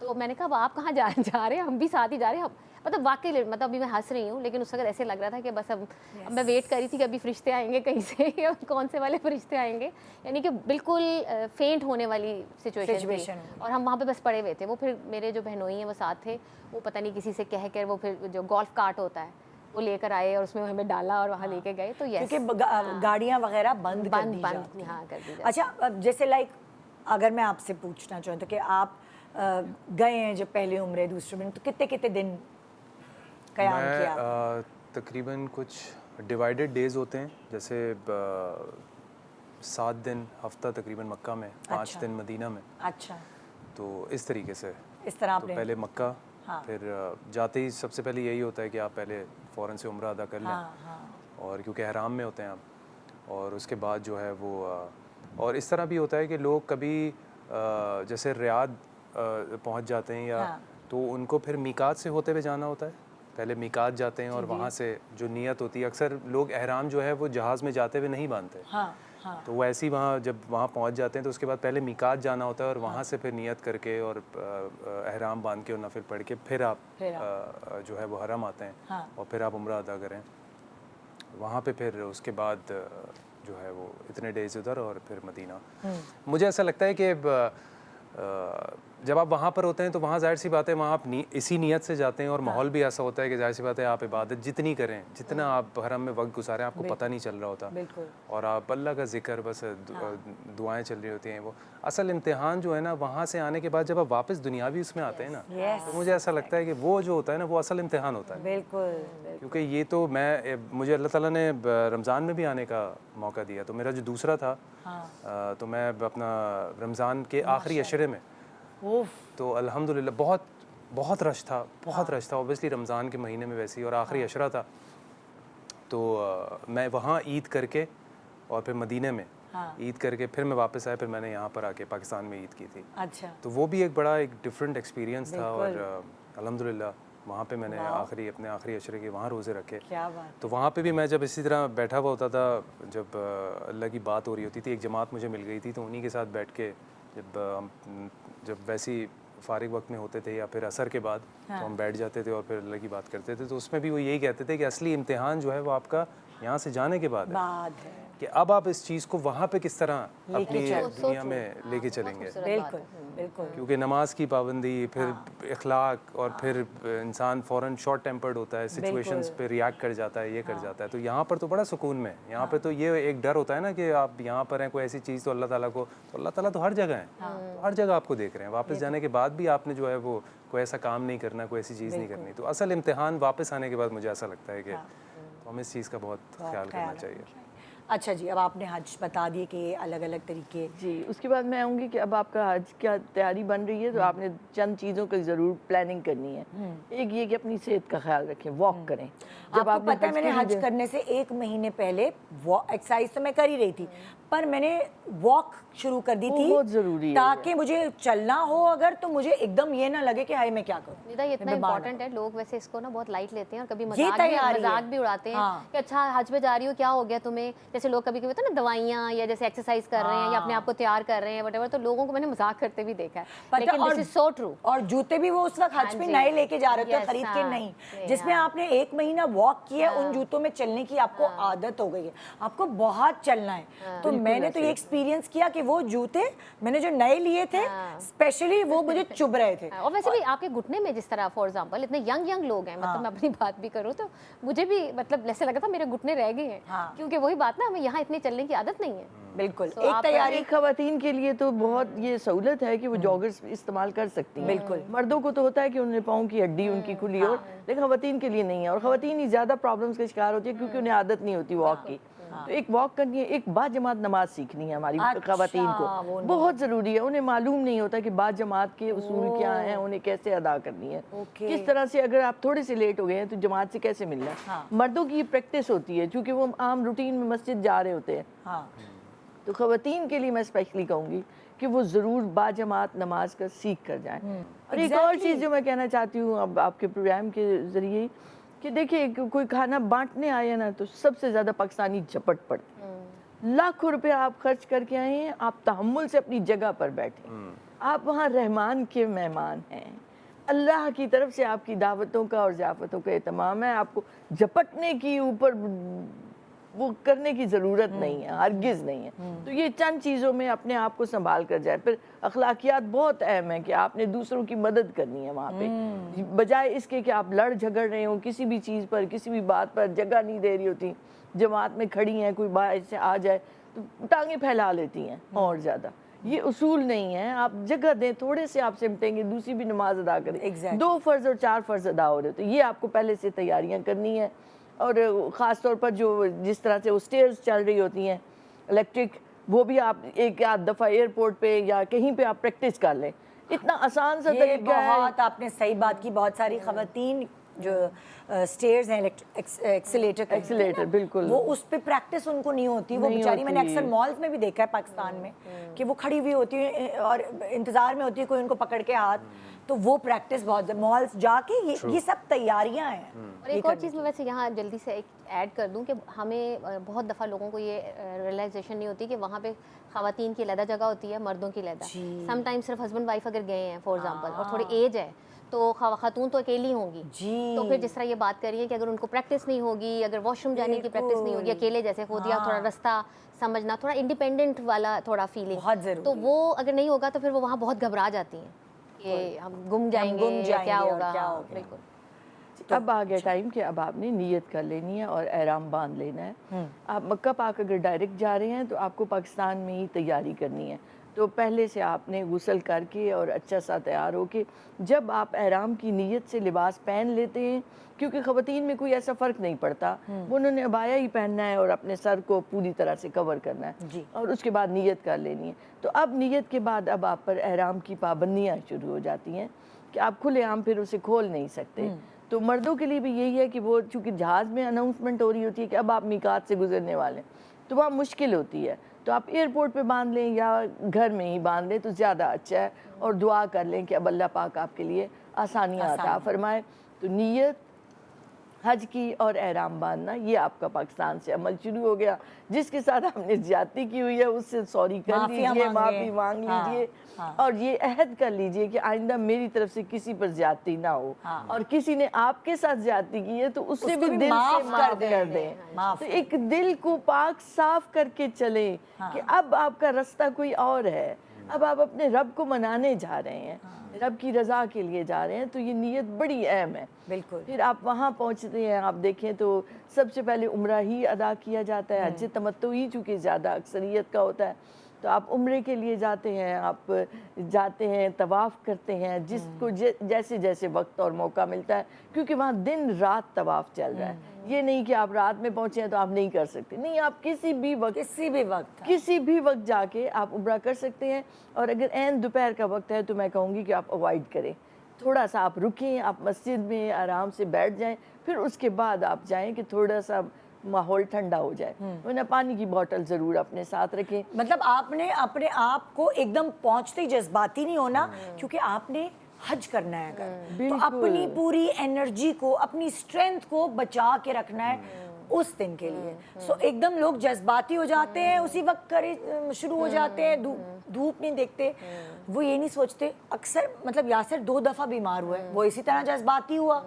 تو میں نے کہا اب آپ کہاں جا رہے ہیں؟ ہم بھی ساتھ ہی جا رہے ہیں. مطلب واقعی مطلب ابھی میں ہنس رہی ہوں لیکن اس وقت ایسے لگ رہا تھا کہ بس اب میں ویٹ کر رہی تھی کہ ابھی فرشتے آئیں گے کہیں سے, کون سے والے فرشتے آئیں گے, یعنی کہ بالکل فینٹ ہونے والی سچویشن تھی. اور ہم وہاں پہ بس پڑے ہوئے تھے. وہ پھر میرے جو بہنوئی ہیں وہ ساتھ تھے, وہ پتہ نہیں کسی سے کہہ کر وہ پھر جو گولف کارٹ ہوتا ہے وہ لے کر آئے اور اس میں ہمیں ڈالا اور وہاں لے کے گئے. تو یس, کیونکہ گاڑیاں وغیرہ بند کر دی جاتی ہیں. اچھا, جیسے لائک اگر میں آپ سے پوچھنا چاہوں تو کہ آپ گئے ہیں جب پہلے عمرے دوسرے میں, تو کتنے دن قیام کیا؟ تقریباً کچھ ڈیوائیڈڈ ڈیز ہوتے ہیں, جیسے 7 دن ہفتہ تقریباً مکہ میں, 5 دن مدینہ میں. اچھا, تو اس طریقے سے اس طرح آپ نے پہلے مکہ, پھر جاتے ہی سب سے پہلے یہی ہوتا ہے کہ آپ پہلے فوراً سے عمرہ ادا کر لیں, اور کیونکہ احرام میں ہوتے ہیں آپ, اور اس کے بعد جو ہے وہ اور اس طرح بھی ہوتا ہے کہ لوگ کبھی جیسے ریاض پہنچ جاتے ہیں یا تو ان کو پھر میقات سے ہوتے ہوئے جانا ہوتا ہے. پہلے میقات جاتے ہیں اور وہاں سے جو نیت ہوتی ہے, اکثر لوگ احرام جو ہے وہ جہاز میں جاتے ہوئے نہیں باندھتے, تو وہ ایسے ہی وہاں جب وہاں پہنچ جاتے ہیں تو اس کے بعد پہلے میقات جانا ہوتا ہے اور وہاں سے پھر نیت کر کے اور احرام باندھ کے اور نفل پڑھ کے پھر آپ جو ہے وہ حرم آتے ہیں اور پھر آپ عمرہ ادا کریں وہاں پہ. پھر اس کے بعد جو ہے وہ اتنے ڈیز ادھر اور پھر مدینہ. مجھے ایسا لگتا ہے کہ جب آپ وہاں پر ہوتے ہیں تو وہاں ظاہر سی بات ہے وہاں آپ اسی نیت سے جاتے ہیں, اور ماحول بھی ایسا ہوتا ہے کہ ظاہر سی بات ہے آپ عبادت جتنی کریں, جتنا آپ حرم میں وقت گزاریں آپ کو پتہ نہیں چل رہا ہوتا, اور آپ اللہ کا ذکر بس دعائیں چل رہی ہوتی ہیں. وہ اصل امتحان جو ہے نا وہاں سے آنے کے بعد جب آپ واپس دنیاوی اس میں آتے ہیں نا, تو مجھے ایسا لگتا ہے کہ وہ جو ہوتا ہے نا وہ اصل امتحان ہوتا ہے. بالکل, کیونکہ یہ تو مجھے اللہ تعالیٰ نے رمضان میں بھی آنے کا موقع دیا, تو میرا جو دوسرا تھا تو میں اپنا رمضان کے آخری عشرے میں, تو الحمدللہ بہت رش تھا, اوبیسلی رمضان کے مہینے میں ویسے ہی, اور آخری عشرہ تھا, تو میں وہاں عید کر کے اور پھر مدینے میں عید کر کے پھر میں واپس آیا, پھر میں نے یہاں پر آ کے پاکستان میں عید کی تھی. اچھا, تو وہ بھی ایک بڑا ڈفرینٹ ایکسپیرینس تھا, اور الحمدللہ وہاں پہ میں نے اپنے آخری عشرے کے وہاں روزے رکھے. تو وہاں پہ بھی میں جب اسی طرح بیٹھا ہوا ہوتا تھا, جب اللہ کی بات ہو رہی ہوتی تھی, ایک جماعت مجھے مل گئی تھی, تو انہی کے ساتھ بیٹھ کے جب ویسی فارغ وقت میں ہوتے تھے یا پھر عصر کے بعد, تو ہم بیٹھ جاتے تھے اور پھر اللہ کی بات کرتے تھے. تو اس میں بھی وہ یہی کہتے تھے کہ اصلی امتحان جو ہے وہ آپ کا یہاں سے جانے کے بعد ہے, کہ اب آپ اس چیز کو وہاں پہ کس طرح اپنی دنیا میں لے کے چلیں گے. بالکل, کیونکہ نماز کی پابندی, پھر اخلاق, اور پھر انسان فوراً شارٹ ٹیمپرڈ ہوتا ہے, سچویشنز پہ ریاکٹ کر جاتا ہے, یہ کر جاتا ہے. تو یہاں پر تو بڑا سکون میں, یہاں پہ تو یہ ایک ڈر ہوتا ہے نا کہ آپ یہاں پر ہیں, کوئی ایسی چیز تو اللہ تعالیٰ تو ہر جگہ ہیں, ہر جگہ آپ کو دیکھ رہے ہیں. واپس جانے کے بعد بھی آپ نے جو ہے وہ کوئی ایسا کام نہیں کرنا, کوئی ایسی چیز نہیں کرنی. تو اصل امتحان واپس آنے کے بعد مجھے ایسا لگتا ہے کہ ہمیں اس چیز کا بہت خیال کرنا چاہیے. اچھا جی, اب آپ نے حج بتا دیے کہ الگ الگ طریقے. جی, اس کے بعد میں آؤں گی کہ اب آپ کا حج کیا تیاری بن رہی ہے, تو آپ نے چند چیزوں کی ضرور پلاننگ کرنی ہے. ایک یہ کہ اپنی صحت کا خیال رکھیں, واک کریں. جب آپ کو پتہ ہے میں نے حج کرنے سے 1 مہینے پہلے ایکسرسائز تو میں کر ہی رہی تھی, پر میں نے واک شروع کر دی تھی, بہت ضروری ہے, تاکہ مجھے چلنا ہو اگر تو مجھے ایک دم یہ نہ لگے کہ ہائے میں کیا کروں. نیدا یہ اتنا امپورٹنٹ ہے, لوگ ویسے اس کو نا بہت لائٹ لیتے ہیں اور کبھی مذاق بھی اڑاتے ہیں کہ اچھا حج میں جا رہی ہو, کیا ہو گیا تمہیں. جیسے لوگ کبھی کبھی ہوتا ہے نا دوائیاں یا جیسے ایکسرسائز کر رہے ہیں یا اپنے آپ کو تیار کر رہے ہیں وٹ ایور, تو لوگوں کو میں نے مذاق کرتے بھی دیکھا ہے, لیکن دس از سو ٹرو. اور جوتے بھی وہ اس وقت حج پہ نئے لے کے جا رہے تھے, خرید کے نہیں, جس میں آپ نے 1 مہینہ واک کیا, ان جوتوں میں چلنے کی آپ کو عادت ہو گئی ہے, آپ کو بہت چلنا ہے. تو میں نے تو یہ ایکسپیرینس کیا کہ وہ جوتے میں نے جو نئے لیے تھے اسپیشلی وہ مجھے چبھ رہے تھے. اور ویسے بھی آپ کے گھٹنے میں جس طرح فار ایگزامپل اتنے ینگ لوگ ہیں, مطلب میں اپنی بات بھی کروں تو مجھے بھی مطلب ایسے لگا تھا میرے گھٹنے رہ گئے ہیں, کیونکہ وہی بات نا, ہمیں یہاں اتنے چلنے کی عادت نہیں ہے. بالکل, ایک تیاری خواتین کے لیے تو بہت یہ سہولت ہے کہ وہ جاگرز استعمال کر سکتی ہیں. بالکل, مردوں کو تو ہوتا ہے کہ انہیں پاؤں کی ہڈی ان کی کھلی ہو, لیکن خواتین کے لیے نہیں ہے, اور خواتین ہی زیادہ پرابلمس کا شکار ہوتی ہے کیونکہ انہیں عادت نہیں ہوتی واک کی. تو ایک واک کرنی ہے, ایک با جماعت نماز سیکھنی ہے ہماری خواتین کو, بہت ضروری ہے. انہیں معلوم نہیں ہوتا کہ با جماعت کے اصول کیا ہیں, انہیں کیسے ادا کرنی ہے, کس طرح سے. اگر آپ تھوڑے سے لیٹ ہو گئے ہیں تو جماعت سے کیسے ملنا ہے. مردوں کی یہ پریکٹس ہوتی ہے چونکہ وہ عام روٹین میں مسجد جا رہے ہوتے ہیں. تو خواتین کے لیے میں اسپیشلی کہوں گی کہ وہ ضرور با جماعت نماز کا سیکھ کر جائیں. اور ایک اور چیز جو میں کہنا چاہتی ہوں اب آپ کے پروگرام کے ذریعے, کہ دیکھیں کوئی کھانا بانٹنے آئے نا تو سب سے زیادہ پاکستانی جھپٹ پڑتے ہیں. لاکھوں روپے آپ خرچ کر کے آئے ہیں, آپ تحمل سے اپنی جگہ پر بیٹھیں, آپ وہاں رحمان کے مہمان ہیں، اللہ کی طرف سے آپ کی دعوتوں کا اور ضیافتوں کا اہتمام ہے. آپ کو جھپٹنے کی اوپر وہ کرنے کی ضرورت نہیں ہے، ہرگز نہیں ہے. تو یہ چند چیزوں میں اپنے آپ کو سنبھال کر جائے. پھر اخلاقیات بہت اہم ہیں کہ آپ نے دوسروں کی مدد کرنی ہے وہاں پہ، بجائے اس کے کہ آپ لڑ جھگڑ رہے ہوں کسی بھی چیز پر، کسی بھی بات پر. جگہ نہیں دے رہی ہوتی، جماعت میں کھڑی ہیں، کوئی بات سے آ جائے تو ٹانگیں پھیلا لیتی ہیں اور زیادہ. یہ اصول نہیں ہے. آپ جگہ دیں، تھوڑے سے آپ سمٹیں گے، دوسری بھی نماز ادا کریں. 2 فرض اور 4 فرض ادا ہو رہے. تو یہ آپ کو پہلے سے تیاریاں کرنی ہے. اور خاص طور پر جو جس طرح سے وہ سٹیئرز چل رہی ہوتی ہیں الیکٹرک، وہ بھی آپ ایک آدھ دفعہ ایئرپورٹ پہ یا کہیں پہ آپ پریکٹس کر لیں. اتنا آسان سا طریقہ ہے. بہت آپ نے صحیح بات کی. بہت ساری خواتین جو سٹیئرز ہیں ایکسیلیٹر بالکل، وہ اس پہ پریکٹس ان کو نہیں ہوتی. وہ بیچاری، میں نے اکثر مالز میں بھی دیکھا ہے پاکستان میں کہ وہ کھڑی ہوئی ہوتی ہے اور انتظار میں ہوتی ہے کوئی ان کو پکڑ کے ہاتھ. تو وہ پریکٹس بہت مالز جا کے یہ سب تیاریاں ہیں. اور ایک اور چیز میں ویسے یہاں جلدی سے ایک ایڈ کر دوں کہ ہمیں بہت دفعہ لوگوں کو یہ ریئلائزیشن نہیں ہوتی کہ وہاں پہ خواتین کی علیحدہ جگہ ہوتی ہے، مردوں کی علیحدہ. سم ٹائم صرف ہسبینڈ وائف اگر گئے ہیں فار ایگزامپل اور تھوڑی ایج ہے تو خاتون تو اکیلی ہوں گی. تو پھر جس طرح یہ بات کر رہی ہے کہ اگر ان کو پریکٹس نہیں ہوگی، اگر واش روم جانے کی پریکٹس نہیں ہوگی، اکیلے جیسے خود یا تھوڑا رستہ سمجھنا، تھوڑا انڈیپینڈنٹ والا تھوڑا فیلنگ، تو وہ اگر نہیں ہوگا تو پھر وہ وہاں بہت گھبرا جاتی ہیں کہ ہم گم جائیں گے، کیا ہوگا. بالکل. اب آ گیا ٹائم کہ اب آپ نے نیت کر لینی ہے اور احرام باندھ لینا ہے. آپ مکہ پاک اگر ڈائریکٹ جا رہے ہیں تو آپ کو پاکستان میں ہی تیاری کرنی ہے. تو پہلے سے آپ نے غسل کر کے اور اچھا سا تیار ہو کے جب آپ احرام کی نیت سے لباس پہن لیتے ہیں، کیونکہ خواتین میں کوئی ایسا فرق نہیں پڑتا، انہوں نے عبایا ہی پہننا ہے اور اپنے سر کو پوری طرح سے کور کرنا ہے اور اس کے بعد نیت کر لینی ہے. تو اب نیت کے بعد اب آپ پر احرام کی پابندیاں شروع ہو جاتی ہیں کہ آپ کھلے عام پھر اسے کھول نہیں سکتے. تو مردوں کے لیے بھی یہی ہے کہ وہ چونکہ جہاز میں اناؤنسمنٹ ہو رہی ہوتی ہے کہ اب آپ میقات سے گزرنے والے ہیں، تو وہاں مشکل ہوتی ہے. تو آپ ایئرپورٹ پہ باندھ لیں یا گھر میں ہی باندھ لیں تو زیادہ اچھا ہے. اور دعا کر لیں کہ اب اللہ پاک آپ کے لیے آسانیاں عطا فرمائے. تو نیت، حج کی اور احرام باندھنا، یہ آپ کا پاکستان سے عمل شروع ہو گیا. جس کے ساتھ ہم نے زیادتی کی ہوئی ہے اس سے سوری کر لیجیے، معافی مانگ لیجیے اور یہ عہد کر لیجیے کہ آئندہ میری طرف سے کسی پر زیادتی نہ ہو. اور کسی نے آپ کے ساتھ زیادتی کی ہے تو اس سے بھی دل سے معاف کر دیں. تو ایک دل کو پاک صاف کر کے چلیں کہ اب آپ کا رستہ کوئی اور ہے. اب آپ اپنے رب کو منانے جا رہے ہیں، رب کی رضا کے لیے جا رہے ہیں. تو یہ نیت بڑی اہم ہے. بالکل. پھر آپ وہاں پہنچتے ہیں، آپ دیکھیں تو سب سے پہلے عمرہ ہی ادا کیا جاتا ہے. حج تمتع ہی چونکہ زیادہ اکثریت کا ہوتا ہے تو آپ عمرے کے لیے جاتے ہیں. آپ جاتے ہیں، طواف کرتے ہیں، جس کو جیسے جیسے وقت اور موقع ملتا ہے، کیونکہ وہاں دن رات طواف چل رہا ہے. یہ نہیں کہ آپ رات میں پہنچے ہیں تو آپ نہیں کر سکتے. نہیں، آپ کسی بھی وقت جا کے آپ عمرہ کر سکتے ہیں. اور اگر عین دوپہر کا وقت ہے تو میں کہوں گی کہ آپ اوائڈ کریں. تھوڑا سا آپ رکیں، آپ مسجد میں آرام سے بیٹھ جائیں، پھر اس کے بعد آپ جائیں کہ تھوڑا سا ماحول ٹھنڈا ہو جائے. ورنہ پانی کی بوٹل ضرور اپنے ساتھ رکھیں. مطلب آپ نے اپنے آپ کو ایک دم پہنچتے ہی جذباتی نہیں ہونا، کیونکہ آپ نے حج کرنا ہے اگر تو اپنی پوری انرجی کو، اپنی اسٹرینتھ کو بچا کے رکھنا ہے اس دن کے لیے. سو ایک دم لوگ جذباتی ہو جاتے ہیں، اسی وقت شروع ہو جاتے ہیں، دھوپ نہیں دیکھتے. وہ یہ نہیں سوچتے. اکثر مطلب یاسر 2 دفعہ بیمار ہوا ہے، وہ اسی طرح جذباتی ہوا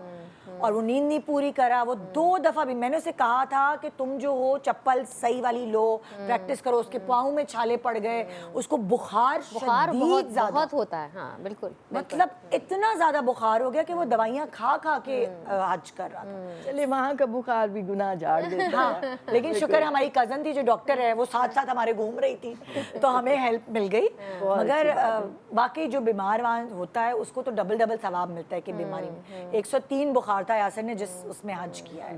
اور وہ نیند نہیں پوری کرا. وہ 2 دفعہ بھی میں نے اسے کہا تھا کہ تم جو ہو چپل صحیح والی لو، پریکٹس کرو. اس کے پاؤں میں چھالے پڑ گئے، اس کو بخار بہت ہوتا ہے. ہاں بالکل. مطلب اتنا زیادہ بخار ہو گیا کہ وہ دوائیاں کھا کھا کے حج کر رہا تھا. چلے وہاں کا بخار بھی گناہ جھاڑ دیتا ہے. لیکن شکر ہماری کزن تھی جو ڈاکٹر ہے، وہ ساتھ ساتھ ہمارے گھوم رہی تھی تو ہمیں ہیلپ مل گئی. مگر باقی جو بیمار ہوتا ہے اس کو تو ڈبل ثواب ملتا ہے کہ بیماری میں 103 بخار تھا یاسر نے جس اس میں حج کیا ہے.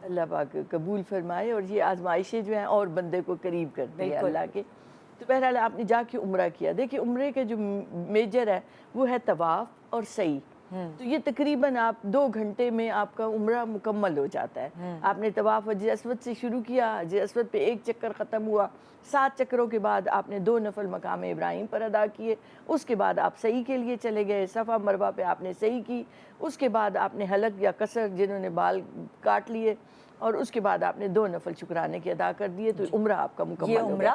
اللہ پاک قبول فرمائے. اور یہ آزمائشیں جو ہیں اور بندے کو قریب کرتی ہے اللہ کے. تو بہرحال آپ نے جا کے عمرہ کیا. دیکھیں عمرے کے جو میجر ہے وہ ہے طواف اور سعی. تو یہ تقریباً آپ 2 گھنٹے میں آپ کا عمرہ مکمل ہو جاتا ہے. آپ نے طواف حجر اسود سے شروع کیا، حجر اسود پہ 1 چکر ختم ہوا. 7 چکروں کے بعد آپ نے 2 نفل مقام ابراہیم پر ادا کیے. اس کے بعد آپ سعی کے لیے چلے گئے. صفا مروہ پہ آپ نے سعی کی. اس کے بعد آپ نے حلق یا قصر جنہوں نے بال کاٹ لیے، اور اس کے بعد آپ نے 2 نفل شکرانے کے ادا کر دیے. تو عمرہ آپ کا مکمل ہو گیا.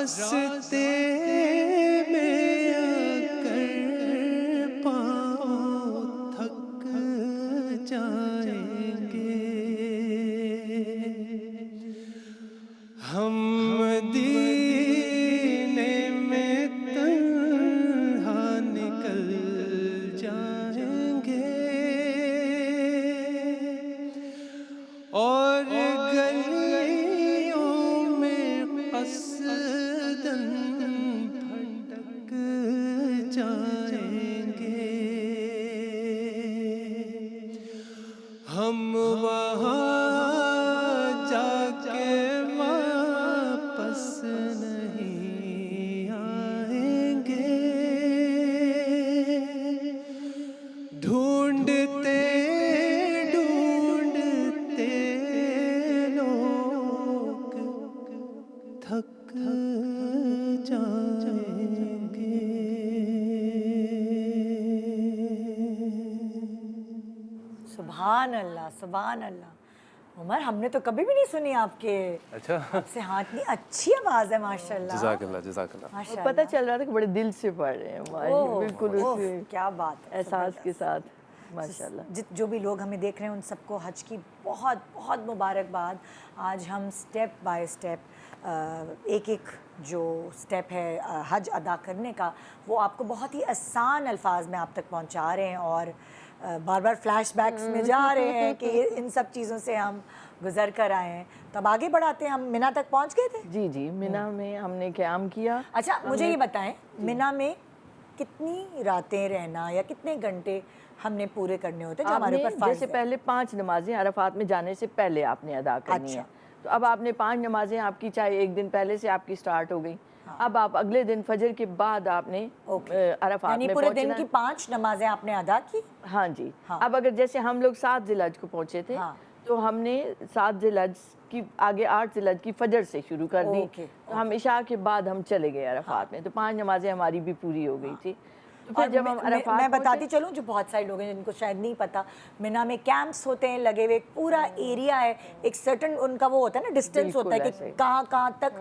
راستے میں اگر پاؤں تھک جائیں گے ہم مدینے میں تنہا نکل جائیں گے اور گلیوں میں قصداً بھٹک جائیں گے ہم وہاں جا کے واپس نہیں آئیں گے ڈھونڈتے ڈھونڈتے لوگ تھک جائیں گے سبحان اللہ سبحان اللہ. عمر ہم نے تو کبھی بھی نہیں سنی آپ کے اچھا آپ سے. ہاں اتنی اچھی آواز ہے ماشاء اللہ. جزاک اللہ جزاک اللہ. ماشاء پتہ چل رہا تھا کہ بڑے دل سے پڑھ رہے ہیں بالکل اس کیا بات ہے احساس کے ساتھ ماشاء اللہ. جو بھی لوگ ہمیں دیکھ رہے ہیں ان سب کو حج کی بہت بہت مبارکباد. آج ہم سٹیپ بائی سٹیپ ایک ایک جو سٹیپ ہے حج ادا کرنے کا وہ آپ کو بہت ہی آسان الفاظ میں آپ تک پہنچا رہے ہیں اور بار بار فلیش بیکس میں جا رہے ہیں کہ ان سب چیزوں سے ہم گزر کر آئے ہیں. تو اب آگے بڑھاتے ہیں. ہم مینا تک پہنچ گئے تھے. جی جی مینا میں ہم نے قیام کیا. اچھا مجھے یہ بتائیں مینا میں کتنی راتیں رہنا یا کتنے گھنٹے ہم نے پورے کرنے ہوتے جو ہمارے اوپر فرض جیسے پہلے 5 نمازیں عرفات میں جانے سے پہلے آپ نے ادا کرنی ہیں. تو اب آپ نے 5 نمازیں آپ کی چاہے ایک دن پہلے سے آپ کی سٹارٹ ہو گئی. اب آپ اگلے دن فجر کے بعد آپ نے عرفات میں پورے دن کی 5 نمازیں آپ نے ادا کی. ہاں جی. اب اگر جیسے ہم لوگ 7 ذی الحج کو پہنچے تھے تو ہم نے 7 ذی الحج کی آگے 8 ذی الحج کی فجر سے شروع کر دی. تو ہم عشاء کے بعد ہم چلے گئے عرفات میں. تو 5 نمازیں ہماری بھی پوری ہو گئی تھی. اور میں بتاتی چلوں جو بہت سارے لوگ ہیں جن کو شاید نہیں پتا مینا میں کیمپس ہوتے ہیں لگے ہوئے. ایک پورا ایریا ہے ایک سرٹن ان کا وہ ہوتا ہے نا ڈسٹینس ہوتا ہے کہ کہاں کہاں تک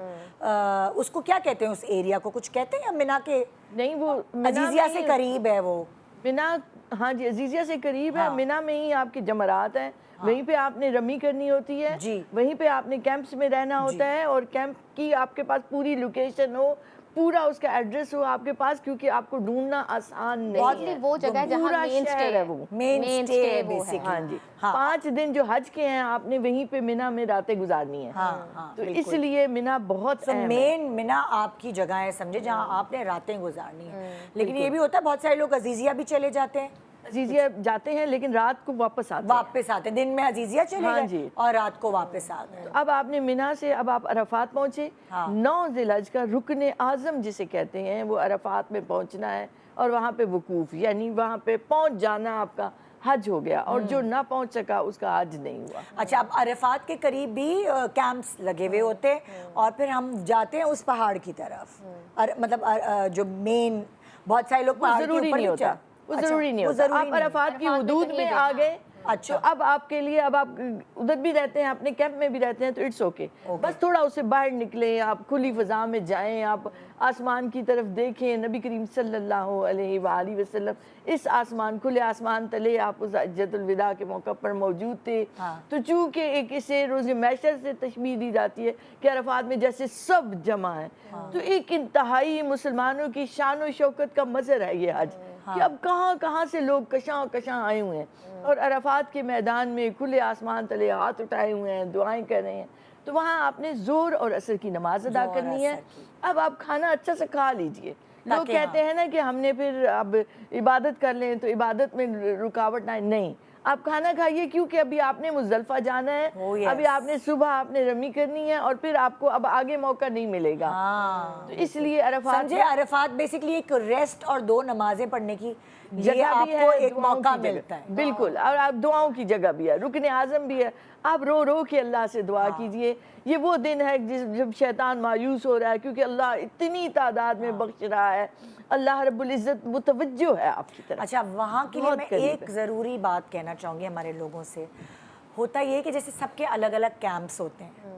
اس کو کیا کہتے ہیں اس ایریا کو کچھ کہتے ہیں یا مینا کے نہیں وہ عزیزیہ سے قریب ہے وہ مینا. ہاں جی عزیزیہ سے قریب ہے. مینا میں ہی آپ کے جمرات ہیں وہیں پہ آپ نے رمی کرنی ہوتی ہے. وہیں پہ آپ نے کیمپس میں رہنا ہوتا ہے اور کیمپ کی آپ کے پاس پوری لوکیشن ہو پورا اس کا ایڈریس ہو آپ کے پاس کیونکہ آپ کو ڈھونڈنا آسان نہیں ہے. وہ جگہ جہاں مین سٹے ہے وہ مین سٹے بیسکلی. ہاں جی 5 دن جو حج کے ہیں آپ نے وہیں پہ مینا میں راتیں گزارنی ہیں. تو اس لیے مینا بہت مین مینا آپ کی جگہ ہے سمجھے جہاں آپ نے راتیں گزارنی ہیں. لیکن یہ بھی ہوتا ہے بہت سارے لوگ عزیزیہ بھی چلے جاتے ہیں. عزیزیہ جاتے ہیں لیکن رات کو واپس آتے ہیں. دن میں عزیزیہ چلے گئے اور رات کو واپس آ گئے. اب آپ نے مینا سے اب آپ عرفات پہنچے. 9 ذی الحج کا رکن اعظم جسے کہتے ہیں وہ عرفات میں پہنچنا ہے اور وہاں پہ وقوف یعنی وہاں پہ پہنچ جانا آپ کا حج ہو گیا. اور جو نہ پہنچ سکا اس کا حج نہیں ہوا. اچھا اب عرفات کے قریب بھی کیمپس لگے ہوئے ہوتے اور پھر ہم جاتے ہیں اس پہاڑ کی طرف. مطلب جو مین بہت سارے لوگ پہاڑ کے اوپر نہیں ہوتا وہ ضروری نہیں ہوتا. آپ عرفات کی حدود میں آ گئے. اچھا اب آپ کے لیے اب آپ ادھر بھی رہتے ہیں اپنے کیمپ میں بھی رہتے ہیں تو اٹس اوکے. بس تھوڑا اس سے باہر نکلیں آپ کھلی فضا میں جائیں آپ آسمان کی طرف دیکھیں. نبی کریم صلی اللہ علیہ وآلہ وسلم اس آسمان کھلے آسمان تلے آپ اس حجۃ الوداع کے موقع پر موجود تھے. تو چونکہ ایک اسے روز محشر سے تشبیہ دی جاتی ہے کہ عرفات میں جیسے سب جمع ہیں تو ایک انتہائی مسلمانوں کی شان و شوکت کا مظہر ہے یہ حج کہ اب کہاں کہاں سے لوگ کشاں کشاں آئے ہوئے ہیں اور عرفات کے میدان میں کھلے آسمان تلے ہاتھ اٹھائے ہوئے ہیں دعائیں کر رہے ہیں. تو وہاں آپ نے زور اور عصر کی نماز ادا کرنی ہے. اب آپ کھانا اچھا سے کھا لیجئے. لوگ کہتے ہیں نا کہ ہم نے پھر اب عبادت کر لیں تو عبادت میں رکاوٹ نہ. نہیں آپ کھانا کھائیے کیونکہ ابھی آپ نے مزدلفہ جانا ہے. ابھی آپ نے صبح آپ نے رمی کرنی ہے اور پھر آپ کو اب آگے موقع نہیں ملے گا. تو اس لیے عرفات بیسکلی ایک ریسٹ اور 2 نمازیں پڑھنے کی جگہ بھی ہے. ایک موقع ملتا ہے بالکل. اور آپ دعاؤں کی جگہ بھی ہے. رکن اعظم بھی ہے. آپ رو رو کے اللہ سے دعا کیجئے. یہ وہ دن ہے جب شیطان مایوس ہو رہا ہے کیونکہ اللہ اتنی تعداد میں بخش رہا ہے. اللہ رب العزت متوجہ ہے آپ کی طرف. اچھا وہاں کے لیے میں ایک ضروری بات کہنا چاہوں گی ہمارے لوگوں سے. ہوتا یہ کہ جیسے سب کے الگ الگ کیمپس ہوتے ہیں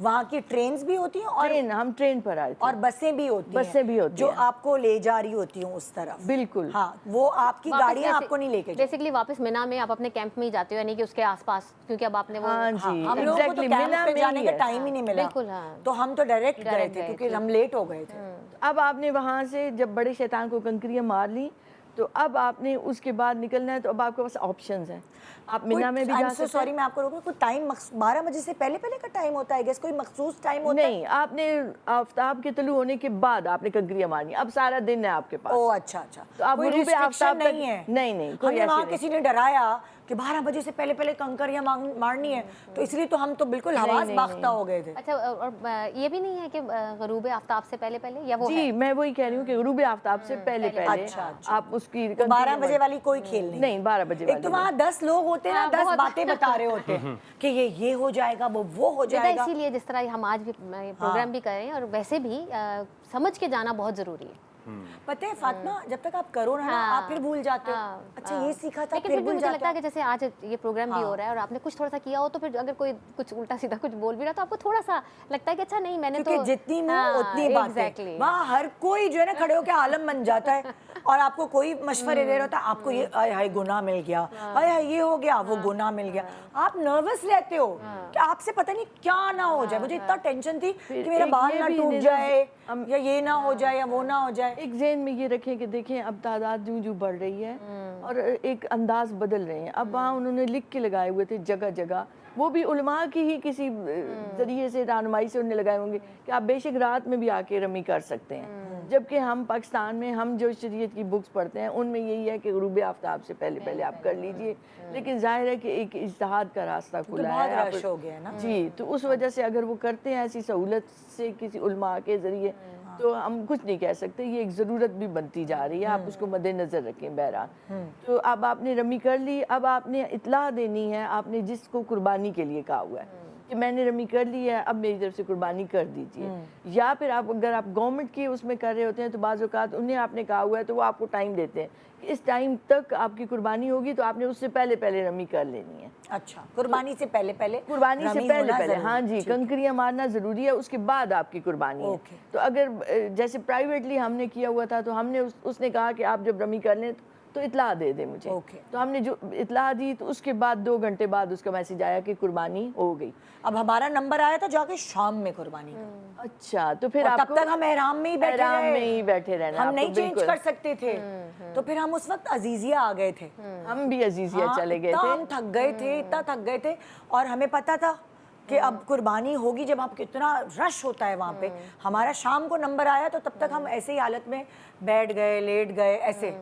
وہاں کی ٹرینز بھی ہوتی ہیں اور ہم ٹرین پر آئے تھے اور بسیں بھی ہوتی ہیں, بسیں بھی ہوتی جو ہیں آپ کو لے جا رہی ہوتی ہیں اس طرف. بالکل. ہاں, وہ آپ کی گاڑیاں آپ کو نہیں لے کے جاتی. بیسیکلی واپس مینا میں آپ اپنے کیمپ میں ہی جاتے ہو, یعنی کہ اس کے آس پاس, کیونکہ اب آپ نے وہ ہاں جی ہم لوگوں کو تو ایگزیکٹلی کیمپ مینا پہ میں جانے ہی کا ہے. ٹائم ہی نہیں ملا, بالکل ہاں, تو ہم تو ڈائریکٹ گئے تھے کیونکہ ہم لیٹ ہو گئے تھے. اب آپ نے وہاں سے جب بڑے شیطان کو کنکریاں مار لی تو اب آپ نے اس کے بعد نکلنا ہے, تو اب آپ کے پاس آپشنز ہیں. آپ مینا میں بھی جا سکتے ہیں. سوری میں آپ کو روکوں, کوئی ٹائم 12 بجے سے پہلے کا ٹائم ہوتا ہے گیس, کوئی مخصوص ٹائم ہوتا ہے؟ نہیں, آپ نے آفتاب کے طلوع ہونے کے بعد آپ نے کنکریاں مارنی, اب سارا دن ہے آپ کے پاس. او اچھا اچھا, تو آپ کوئی غروب آفتاب ریسٹرکشن نہیں ہے؟ نہیں کوئی ہمیں وہاں ایسی کسی نے ڈرایا کہ 12 بجے سے پہلے کنکریاں مارنی ہے, تو اس لیے تو ہم تو بالکل حواس باختہ ہو گئے تھے. اچھا, اور یہ بھی نہیں ہے کہ غروب آفتاب سے پہلے یا وہ جی میں وہی کہہ رہی ہوں کہ غروب آفتاب سے پہلے آپ اس کی 12 بجے والی کوئی کھیل نہیں. 12 بجے ایک تو وہاں 10 لوگ ہوتے ہیں, 10 باتیں بتا رہے ہوتے ہیں کہ یہ ہو جائے گا, وہ ہو جائے گا. اسی لیے جس طرح ہم آج بھی پروگرام بھی کر رہے ہیں, اور ویسے بھی سمجھ کے جانا بہت ضروری ہے. پتہ ہے فاطمہ, جب تک آپ کرو نا آپ پھر بھول جاتے ہو. اچھا یہ سیکھا تھا, لیکن پھر بھی مجھے لگتا ہے کہ جیسے آج یہ پروگرام بھی ہو رہا ہے اور آپ نے کچھ تھوڑا سا کیا ہو, تو پھر اگر کوئی کچھ الٹا سیدھا کچھ بول بھی رہا تو آپ کو تھوڑا سا لگتا ہے کہ اچھا نہیں, میں نے تو کیونکہ جتنی منہ اتنی باتیں. وہاں ہر کوئی جو ہے نا کھڑے ہو کے عالم بن جاتا ہے, اور آپ کو کوئی مشورے دے رہا ہوتا ہے, آپ کو یہ ہائے گناہ مل گیا, ہائے یہ ہو گیا, وہ گناہ مل گیا. آپ نروس رہتے ہو کہ آپ سے پتہ نہیں کیا نہ ہو جائے. مجھے اتنا ٹینشن تھی کہ میرا بال نہ ٹوٹ جائے, یا یہ نہ ہو جائے, یا وہ نہ ہو جائے. ایک ذہن میں یہ رکھیں کہ دیکھیں اب تعداد جو بڑھ رہی ہے اور ایک انداز بدل رہے ہیں. اب وہاں انہوں نے لکھ کے لگائے ہوئے تھے جگہ جگہ, وہ بھی علماء کی ہی کسی ذریعے سے رہنمائی سے انہوں نے لگائے ہوں گے کہ آپ بے شک رات میں بھی آ کے رمی کر سکتے ہیں. جبکہ ہم پاکستان میں ہم جو شریعت کی بکس پڑھتے ہیں ان میں یہی ہے کہ غروب آفتاب سے پہلے آپ کر لیجئے. لیکن ظاہر ہے کہ ایک اجتہاد کا راستہ کھلا ہے, بہت رش ہو گیا نا. جی, تو اس وجہ سے اگر وہ کرتے ہیں ایسی سہولت سے کسی علماء کے ذریعے, تو ہم کچھ نہیں کہہ سکتے. یہ ایک ضرورت بھی بنتی جا رہی ہے, آپ اس کو مد نظر رکھیں. بہرحال تو اب آپ نے رمی کر لی, اب آپ نے اطلاع دینی ہے, آپ نے جس کو قربانی کے لیے کہا ہوا ہے کہ میں نے رمی کر لی ہے, اب میری طرف سے قربانی کر دیجئے. یا پھر آپ اگر آپ گورنمنٹ کی اس میں کر رہے ہوتے ہیں تو بعض اوقات انہیں آپ نے کہا ہوا ہے تو وہ آپ کو ٹائم دیتے ہیں کہ اس ٹائم تک آپ کی قربانی ہوگی, تو آپ نے اس سے پہلے رمی کر لینی ہے. اچھا, قربانی سے پہلے قربانی سے پہلے ہاں جی, کنکریاں مارنا ضروری ہے, اس کے بعد آپ کی قربانی ہے. تو اگر جیسے پرائیویٹلی ہم نے کیا ہوا تھا تو ہم نے اس نے کہا کہ آپ جب رمی کر لیں تو اطلاع دے دیں مجھے. تو ہم نے جو اطلاع دی تو اس کے بعد 2 گھنٹے بعد اس کا میسج آیا کہ قربانی ہو گئی. اب ہمارا نمبر آیا تھا جا کے شام میں قربانی کا. اچھا, تو پھر آپ تب تک ہم احرام میں ہی بیٹھے رہے, ہم نہیں چینج کر سکتے تھے. تو پھر ہم اس وقت عزیزیہ آ گئے تھے. ہم بھی عزیزیہ چلے گئے تھے. ہم تھک گئے تھے اور ہمیں پتا تھا کہ اب قربانی ہوگی. جب آپ کتنا رش ہوتا ہے وہاں پہ, ہمارا شام کو نمبر آیا تو تب تک ہم ایسے ہی حالت میں بیٹھ گئے, لیٹ گئے ایسے.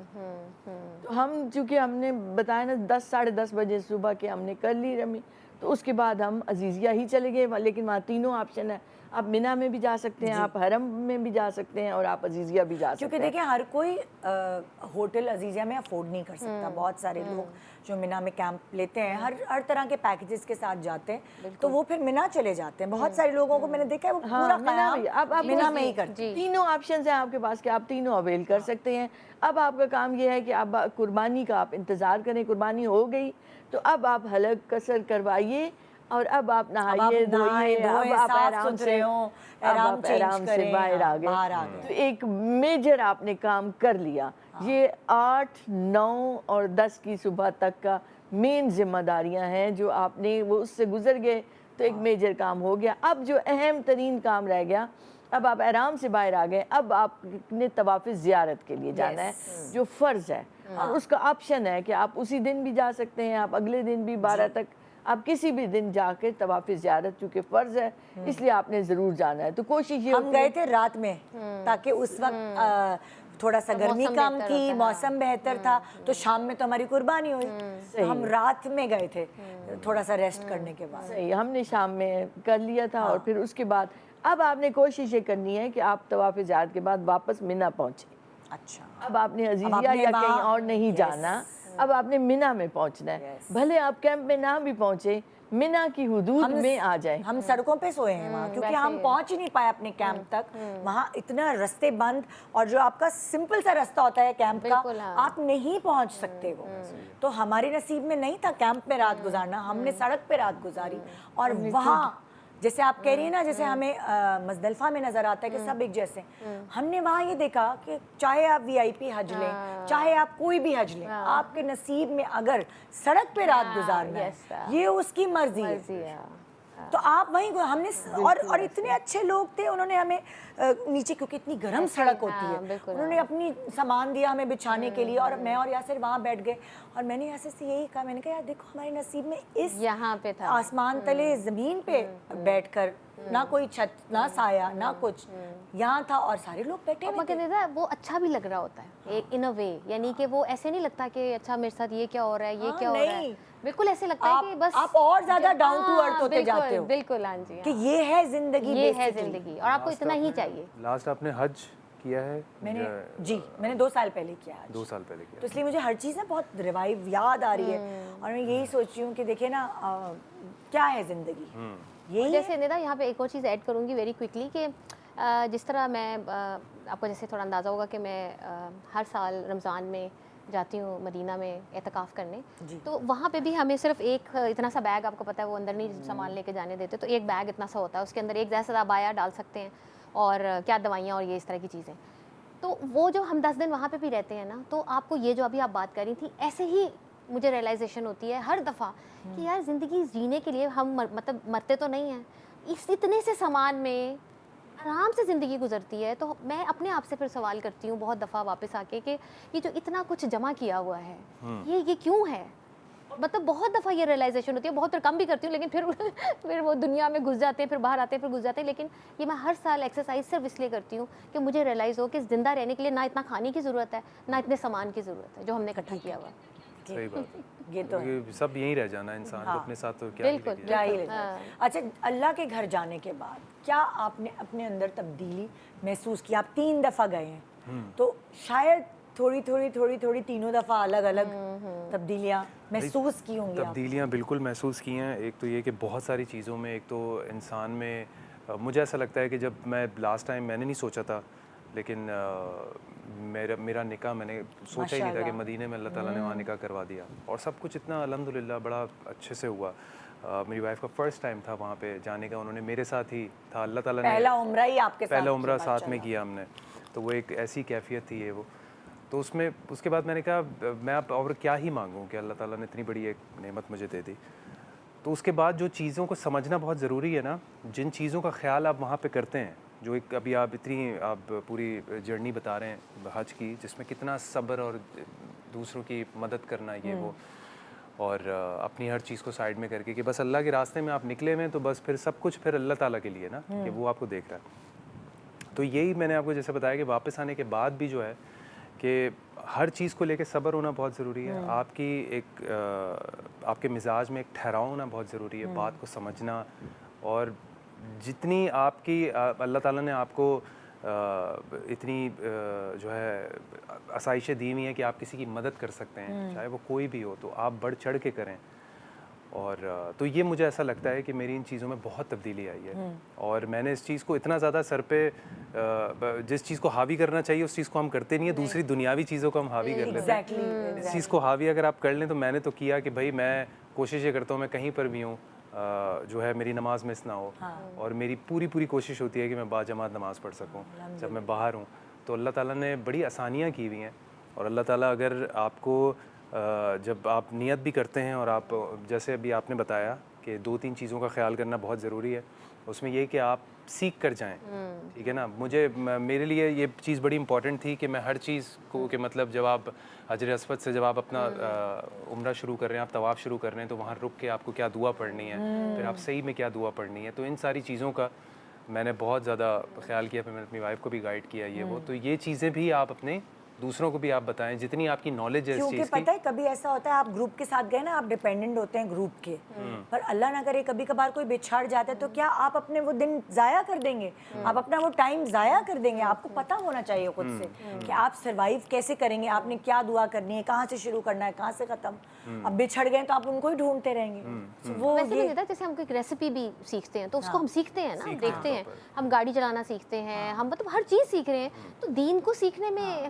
ہم چونکہ ہم نے بتایا نا 10 ساڑھے 10 بجے صبح کے ہم نے کر لی رمی, تو اس کے بعد ہم عزیزیہ ہی چلے گئے. لیکن وہاں تینوں آپشن ہے, آپ مینا میں بھی جا سکتے ہیں, آپ حرم میں بھی جا سکتے ہیں, اور آپ عزیزیہ بھی جا سکتے ہیں. کیونکہ دیکھیں ہر کوئی ہوٹل عزیزیہ میں افورڈ نہیں کر سکتا. بہت سارے لوگ جو مینا میں کیمپ لیتے ہیں ہر طرح کے پیکیجز کے ساتھ جاتے ہیں, تو وہ پھر مینا چلے جاتے ہیں. بہت سارے لوگوں کو میں نے دیکھا ہے وہ پورا قیام مینا میں ہی کرتے ہیں. تینوں آپشنز ہیں آپ کے پاس کہ آپ تینوں اویل کر سکتے ہیں. اب آپ کا کام یہ ہے کہ اب قربانی کا آپ انتظار کریں. قربانی ہو گئی تو اب آپ حلق قصر کروائیے, اور اب آپ نہائیے دھوئیے, اب آپ آرام سے باہر آ گئے. تو ایک میجر آپ نے کام کر لیا. یہ 8, 9 اور 10 کی صبح تک کا مین ذمہ داریاں ہیں جو آپ نے وہ اس سے گزر گئے, تو ایک میجر کام ہو گیا. اب جو اہم ترین کام رہ گیا, اب آپ احرام سے باہر آ گئے, اب آپ نے طواف زیارت کے لیے جانا ہے جو فرض ہے. اور اس کا آپشن ہے کہ آپ اسی دن بھی جا سکتے ہیں, آپ اگلے دن بھی 12 تک, آپ کسی بھی دن جا کے طواف زیارت, چونکہ فرض ہے اس لیے آپ نے ضرور جانا ہے. تو کوشش یہ ہم گئے تھے رات میں تاکہ اس وقت تھوڑا سا گرمی کم تھی, موسم بہتر تھا, تو شام میں تو ہماری قربانی ہوئی. تو ہم رات میں گئے تھے تھوڑا سا ریسٹ کرنے کے بعد. صحیح, ہم نے شام میں کر لیا تھا. اور پھر اس کے بعد اب آپ نے کوشش یہ کرنی ہے کہ آپ طواف زیارت کے بعد واپس مینا پہنچیں. اچھا, اب آپ نے عزیزیہ یا کہیں اور نہیں جانا, اب آپ نے مینا میں پہنچنا ہے. بھلے آپ کیمپ میں نہ بھی پہنچے, مینا کی حدود میں آ جائیں. ہم سڑکوں پہ سوئے ہیں وہاں, کیونکہ ہم پہنچ ہی نہیں پائے اپنے کیمپ تک. وہاں اتنا رستے بند, اور جو آپ کا سمپل سا رستہ ہوتا ہے کیمپ کا, آپ نہیں پہنچ سکتے وہ. تو ہماری نصیب میں نہیں تھا کیمپ میں رات گزارنا, ہم نے سڑک پہ رات گزاری. اور وہاں جیسے آپ کہہ رہی ہیں نا، جیسے ہمیں مزدلفہ میں نظر آتا ہے کہ سب ایک جیسے ہیں، ہم نے وہاں یہ دیکھا کہ چاہے آپ VIP حج لیں، چاہے آپ کوئی بھی حج لیں، آپ کے نصیب میں اگر سڑک پہ رات گزارنا ہے یہ اس کی مرضی ہے. تو آپ وہیں ہم نے اور اتنے اچھے لوگ تھے، انہوں نے ہمیں نیچے، کیونکہ اتنی گرم سڑک ہوتی ہے، انہوں نے اپنی سامان دیا ہمیں بچھانے کے لیے، اور میں اور یاسر وہاں بیٹھ گئے، اور میں نے یاسر سے یہی کہا، میں نے کہا یار دیکھو ہمارے نصیب میں اس یہاں پہ تھا، آسمان تلے زمین پہ بیٹھ کر، نہ کوئی چھت، نہ سایہ، نہ کچھ، یہاں تھا اور سارے لوگ بیٹھے ہوئے تھے. وہ اچھا بھی لگ رہا ہوتا ہے ان اے وے، یعنی کہ وہ ایسے نہیں لگتا کہ اچھا میرے ساتھ یہ کیا ہو رہا ہے، یہ کیا ہو رہا ہے، بالکل ایسے لگتا ہے کہ بس آپ اور زیادہ ڈاؤن ٹو ارتھ ہوتے جاتے ہو. بالکل، ہاں جی، کہ یہ ہے زندگی، یہ ہے زندگی، اور آپ کو اتنا ہی چاہیے. لاسٹ آپ نے حج کیا ہے؟ میں نے 2 سال پہلے کیا ہے. 2 سال پہلے کیا. تو اس لیے مجھے ہر چیز نا بہت ریوائیو یاد آ رہی ہے، اور میں یہی سوچ رہی ہوں کہ دیکھیں نا کیا ہے زندگی. یہی جیسے ندا یہاں پہ ایک اور چیز ایڈ کروں گی ویری کوئکلی، کہ جس طرح میں آپ کو جیسے تھوڑا اندازہ ہوگا کہ میں ہر سال رمضان میں جاتی ہوں مدینہ میں اعتکاف کرنے، تو وہاں پہ بھی ہمیں صرف ایک اتنا سا بیگ، آپ کو پتہ ہے وہ اندر نہیں سامان لے کے جانے دیتے، تو ایک بیگ اتنا سا ہوتا ہے، اس کے اندر ایک جیسا عبایا ڈال سکتے ہیں اور کیا دوائیاں اور یہ اس طرح کی چیزیں. تو وہ جو ہم 10 دن وہاں پہ بھی رہتے ہیں نا، تو آپ کو یہ جو ابھی آپ بات کر رہی تھی، ایسے ہی مجھے ریئلائزیشن ہوتی ہے ہر دفعہ کہ یار زندگی جینے کے لیے ہم مطلب مرتے تو نہیں ہیں، اس اتنے سے سامان میں آرام سے زندگی گزرتی ہے. تو میں اپنے آپ سے پھر سوال کرتی ہوں بہت دفعہ واپس آ کے کہ یہ جو اتنا کچھ جمع کیا ہوا ہے یہ کیوں ہے. مطلب بہت دفعہ یہ ریئلائزیشن ہوتی ہے، بہت کم بھی کرتی ہوں، لیکن پھر وہ دنیا میں گھس جاتے ہیں، پھر باہر آتے ہیں، پھر گھس جاتے ہیں. لیکن یہ میں ہر سال ایکسرسائز صرف اس لیے کرتی ہوں کہ مجھے ریئلائز ہو کہ زندہ رہنے کے لیے نہ اتنا کھانے کی ضرورت ہے، نہ اتنے سامان کی ضرورت ہے جو ہم نے اکٹھا کیا ہوا. صحیح بات ہے. یہ تو سب یہیں رہ جانا انسان کو اپنے ساتھ، تو کیا ہی لے جائے. اچھا، اللہ کے گھر جانے کے بعد کیا آپ نے اپنے اندر تبدیلی محسوس کی؟ آپ 3 دفعہ گئے ہیں، تو شاید تھوڑی تینوں دفعہ الگ الگ تبدیلیاں محسوس کی ہوں گی. تبدیلیاں بالکل محسوس کی ہیں. ایک تو یہ کہ بہت ساری چیزوں میں، ایک تو انسان میں، مجھے ایسا لگتا ہے کہ جب میں لاسٹ ٹائم میں نے نہیں سوچا تھا، لیکن میرا نکاح میں نے سوچا ہی نہیں تھا کہ مدینے میں اللہ تعالیٰ نے وہاں نکاح کروا دیا، اور سب کچھ اتنا الحمدللہ بڑا اچھے سے ہوا. میری وائف کا فرسٹ ٹائم تھا وہاں پہ جانے کا، انہوں نے میرے ساتھ ہی تھا، اللہ تعالیٰ نے پہلا عمرہ ہی آپ کے ساتھ، پہلا عمرہ ساتھ میں کیا ہم نے. تو وہ ایک ایسی کیفیت تھی وہ. تو اس کے بعد میں نے کہا میں اب اور کیا ہی مانگوں کہ اللہ تعالیٰ نے اتنی بڑی ایک نعمت مجھے دے دی. تو اس کے بعد جو چیزوں کو سمجھنا بہت ضروری ہے نا، جن چیزوں کا خیال آپ وہاں پہ کرتے ہیں، جو ایک ابھی آپ پوری جرنی بتا رہے ہیں حج کی، جس میں کتنا صبر اور دوسروں کی مدد کرنا یہ وہ، اور اپنی ہر چیز کو سائڈ میں کر کے کہ بس اللہ کے راستے میں آپ نکلے ہوئے ہیں، تو بس پھر سب کچھ پھر اللہ تعالیٰ کے لیے نا، کہ وہ آپ کو دیکھ رہا ہے. تو یہی میں نے آپ کو جیسے بتایا کہ واپس آنے کے بعد بھی جو ہے کہ ہر چیز کو لے کے صبر ہونا بہت ضروری ہے. آپ کی آپ کے مزاج میں ایک ٹھہراؤ ہونا بہت ضروری ہے، بات کو سمجھنا. اور جتنی آپ کی اللہ تعالیٰ نے آپ کو اتنی جو ہے آسائشیں دی ہوئی ہیں کہ آپ کسی کی مدد کر سکتے ہیں، چاہے وہ کوئی بھی ہو، تو آپ بڑھ چڑھ کے کریں. اور تو یہ مجھے ایسا لگتا ہے کہ میری ان چیزوں میں بہت تبدیلی آئی ہے، اور میں نے اس چیز کو اتنا زیادہ سر پہ جس چیز کو حاوی کرنا چاہیے اس چیز کو ہم کرتے نہیں ہیں، دوسری دنیاوی چیزوں کو ہم حاوی کر لیتے ہیں. اس چیز کو حاوی اگر آپ کر لیں، تو میں نے تو کیا کہ بھائی میں کوشش یہ کرتا ہوں میں کہیں پر بھی ہوں جو ہے میری نماز مس نہ ہو، اور میری پوری کوشش ہوتی ہے کہ میں باجماعت نماز پڑھ سکوں جب میں باہر ہوں. تو اللہ تعالیٰ نے بڑی آسانیاں کی ہوئی ہیں، اور اللہ تعالیٰ اگر آپ کو جب آپ نیت بھی کرتے ہیں، اور آپ جیسے ابھی آپ نے بتایا کہ 2-3 چیزوں کا خیال کرنا بہت ضروری ہے، اس میں یہ کہ آپ سیکھ کر جائیں، ٹھیک ہے نا. میرے لیے یہ چیز بڑی امپورٹنٹ تھی کہ میں ہر چیز کو کہ مطلب جب آپ حجر اسود سے جب آپ اپنا عمرہ شروع کر رہے ہیں، آپ طواف شروع کر رہے ہیں، تو وہاں رک کے آپ کو کیا دعا پڑھنی ہے، پھر آپ صحیح میں کیا دعا پڑھنی ہے. تو ان ساری چیزوں کا میں نے بہت زیادہ خیال کیا، پھر میں نے اپنی وائف کو بھی گائیڈ کیا یہ وہ. تو یہ چیزیں بھی آپ اپنے دوسروں کو بھی آپ بتائیں جتنی آپ کی نالج ہے اس چیز کی. کیونکہ پتہ ہے کبھی ایسا ہوتا ہے آپ گروپ کے ساتھ گئے نا، آپ ڈیپینڈنٹ ہوتے ہیں گروپ کے، پر اللہ نہ کرے کبھی کبھار کوئی بچھڑ جاتا ہے، تو کیا آپ اپنے وہ دن ضائع کر دیں گے، آپ اپنا وہ ٹائم ضائع کر دیں گے. آپ کو پتہ ہونا چاہیے خود سے کہ آپ سروائیو کیسے کریں گے، آپ نے کیا دعا کرنی ہے، کہاں سے شروع کرنا ہے، کہاں سے ختم. اب بچھڑ گئے تو آپ ان کو ہی ڈھونڈتے رہیں گے. وہ جیسے ہم کوئی ریسیپی بھی سیکھتے ہیں تو اس کو ہم سیکھتے ہیں نا، دیکھتے ہیں، ہم گاڑی چلانا سیکھتے ہیں، ہم مطلب ہر چیز سیکھ رہے ہیں. تو دین کو سیکھنے میں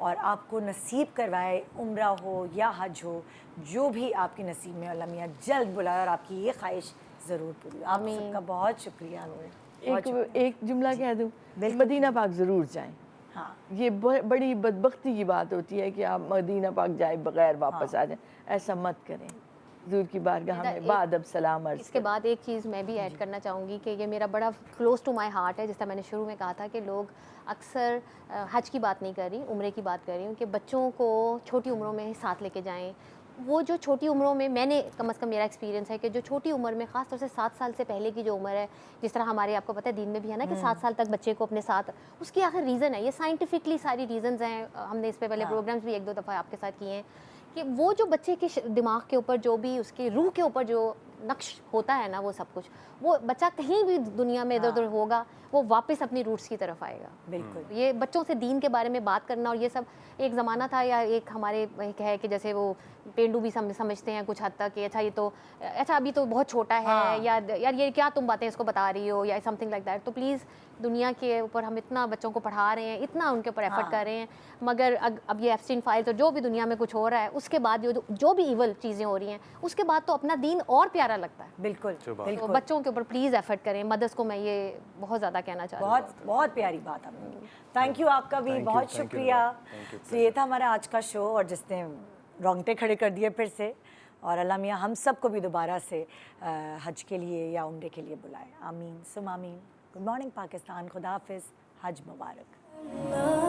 اور آپ کو نصیب کروائے، عمرہ ہو یا حج ہو، جو بھی آپ کی نصیب میں اللہ میاں جلد بلائے اور آپ کی یہ خواہش ضرور پوری. آپ سب کا بہت شکریہ. ایک جملہ کہہ دوں، مدینہ پاک ضرور جائیں. ہاں یہ بڑی بدبختی کی بات ہوتی ہے کہ آپ مدینہ پاک جائیں بغیر واپس آ جائیں. ایسا مت کریں. حضور کی بارگاہ میں بعد اب سلام عرض. اس کے بعد ایک چیز میں بھی ایڈ کرنا چاہوں گی کہ یہ میرا بڑا کلوز ٹو مائی ہارٹ ہے. جس طرح میں نے شروع میں کہا تھا کہ لوگ اکثر حج کی بات نہیں کر رہی، عمرے کی بات کر رہی ہوں کہ بچوں کو چھوٹی عمروں میں ساتھ لے کے جائیں. وہ جو چھوٹی عمروں میں نے کم از کم میرا ایکسپیرینس ہے کہ جو چھوٹی عمر میں خاص طور سے 7 سال سے پہلے کی جو عمر ہے، جس طرح ہمارے آپ کو پتہ ہے دین میں بھی ہے نا کہ 7 سال تک بچے کو اپنے ساتھ، اس کی آخر ریزن ہے، یہ سائنٹیفکلی ساری ریزنز ہیں. ہم نے اس پہ پہلے پروگرامز بھی 1-2 دفعہ آپ کے ساتھ کیے ہیں کہ وہ جو بچے کے دماغ کے اوپر جو بھی اس کی روح کے اوپر جو نقش ہوتا ہے نا، وہ سب کچھ وہ بچہ کہیں بھی دنیا میں ادھر ادھر ہوگا وہ واپس اپنی روٹس کی طرف آئے گا. بالکل. یہ بچوں سے دین کے بارے میں بات کرنا اور یہ سب ایک زمانہ تھا یا ایک ہمارے ایک ہے کہ جیسے وہ پینڈو بھی سمجھتے ہیں کچھ حد تک کہ اچھا یہ تو اچھا ابھی تو بہت چھوٹا ہے، یا یار یہ کیا تم باتیں اس کو بتا رہی ہو یا سم تھنگ لائک دیٹ. تو پلیز دنیا کے اوپر ہم اتنا بچوں کو پڑھا رہے ہیں، اتنا ان کے اوپر ایفرٹ کر رہے ہیں، مگر اب یہ ایپسٹین فائلز اور جو بھی دنیا میں کچھ ہو رہا ہے اس کے بعد جو بھی ایول چیزیں ہو رہی ہیں اس کے بعد تو اپنا دین اور پیارا لگتا ہے. بالکل تو بچوں کے اوپر پلیز ایفرٹ کریں. مدرس کو میں یہ بہت زیادہ کہنا چاہتی ہوں. بہت پیاری بات آپ نے. تھینک یو آپ کا بھی بہت شکریہ. تو یہ تھا ہمارا آج کا شو اور جس نے رونگٹے کھڑے کر دیے پھر سے، اور اللہ میاں ہم سب کو بھی دوبارہ سے حج کے لیے یا عمرے کے لیے بلائے. آمین ثم آمین. Good morning Pakistan. خدا حافظ. حج مبارک.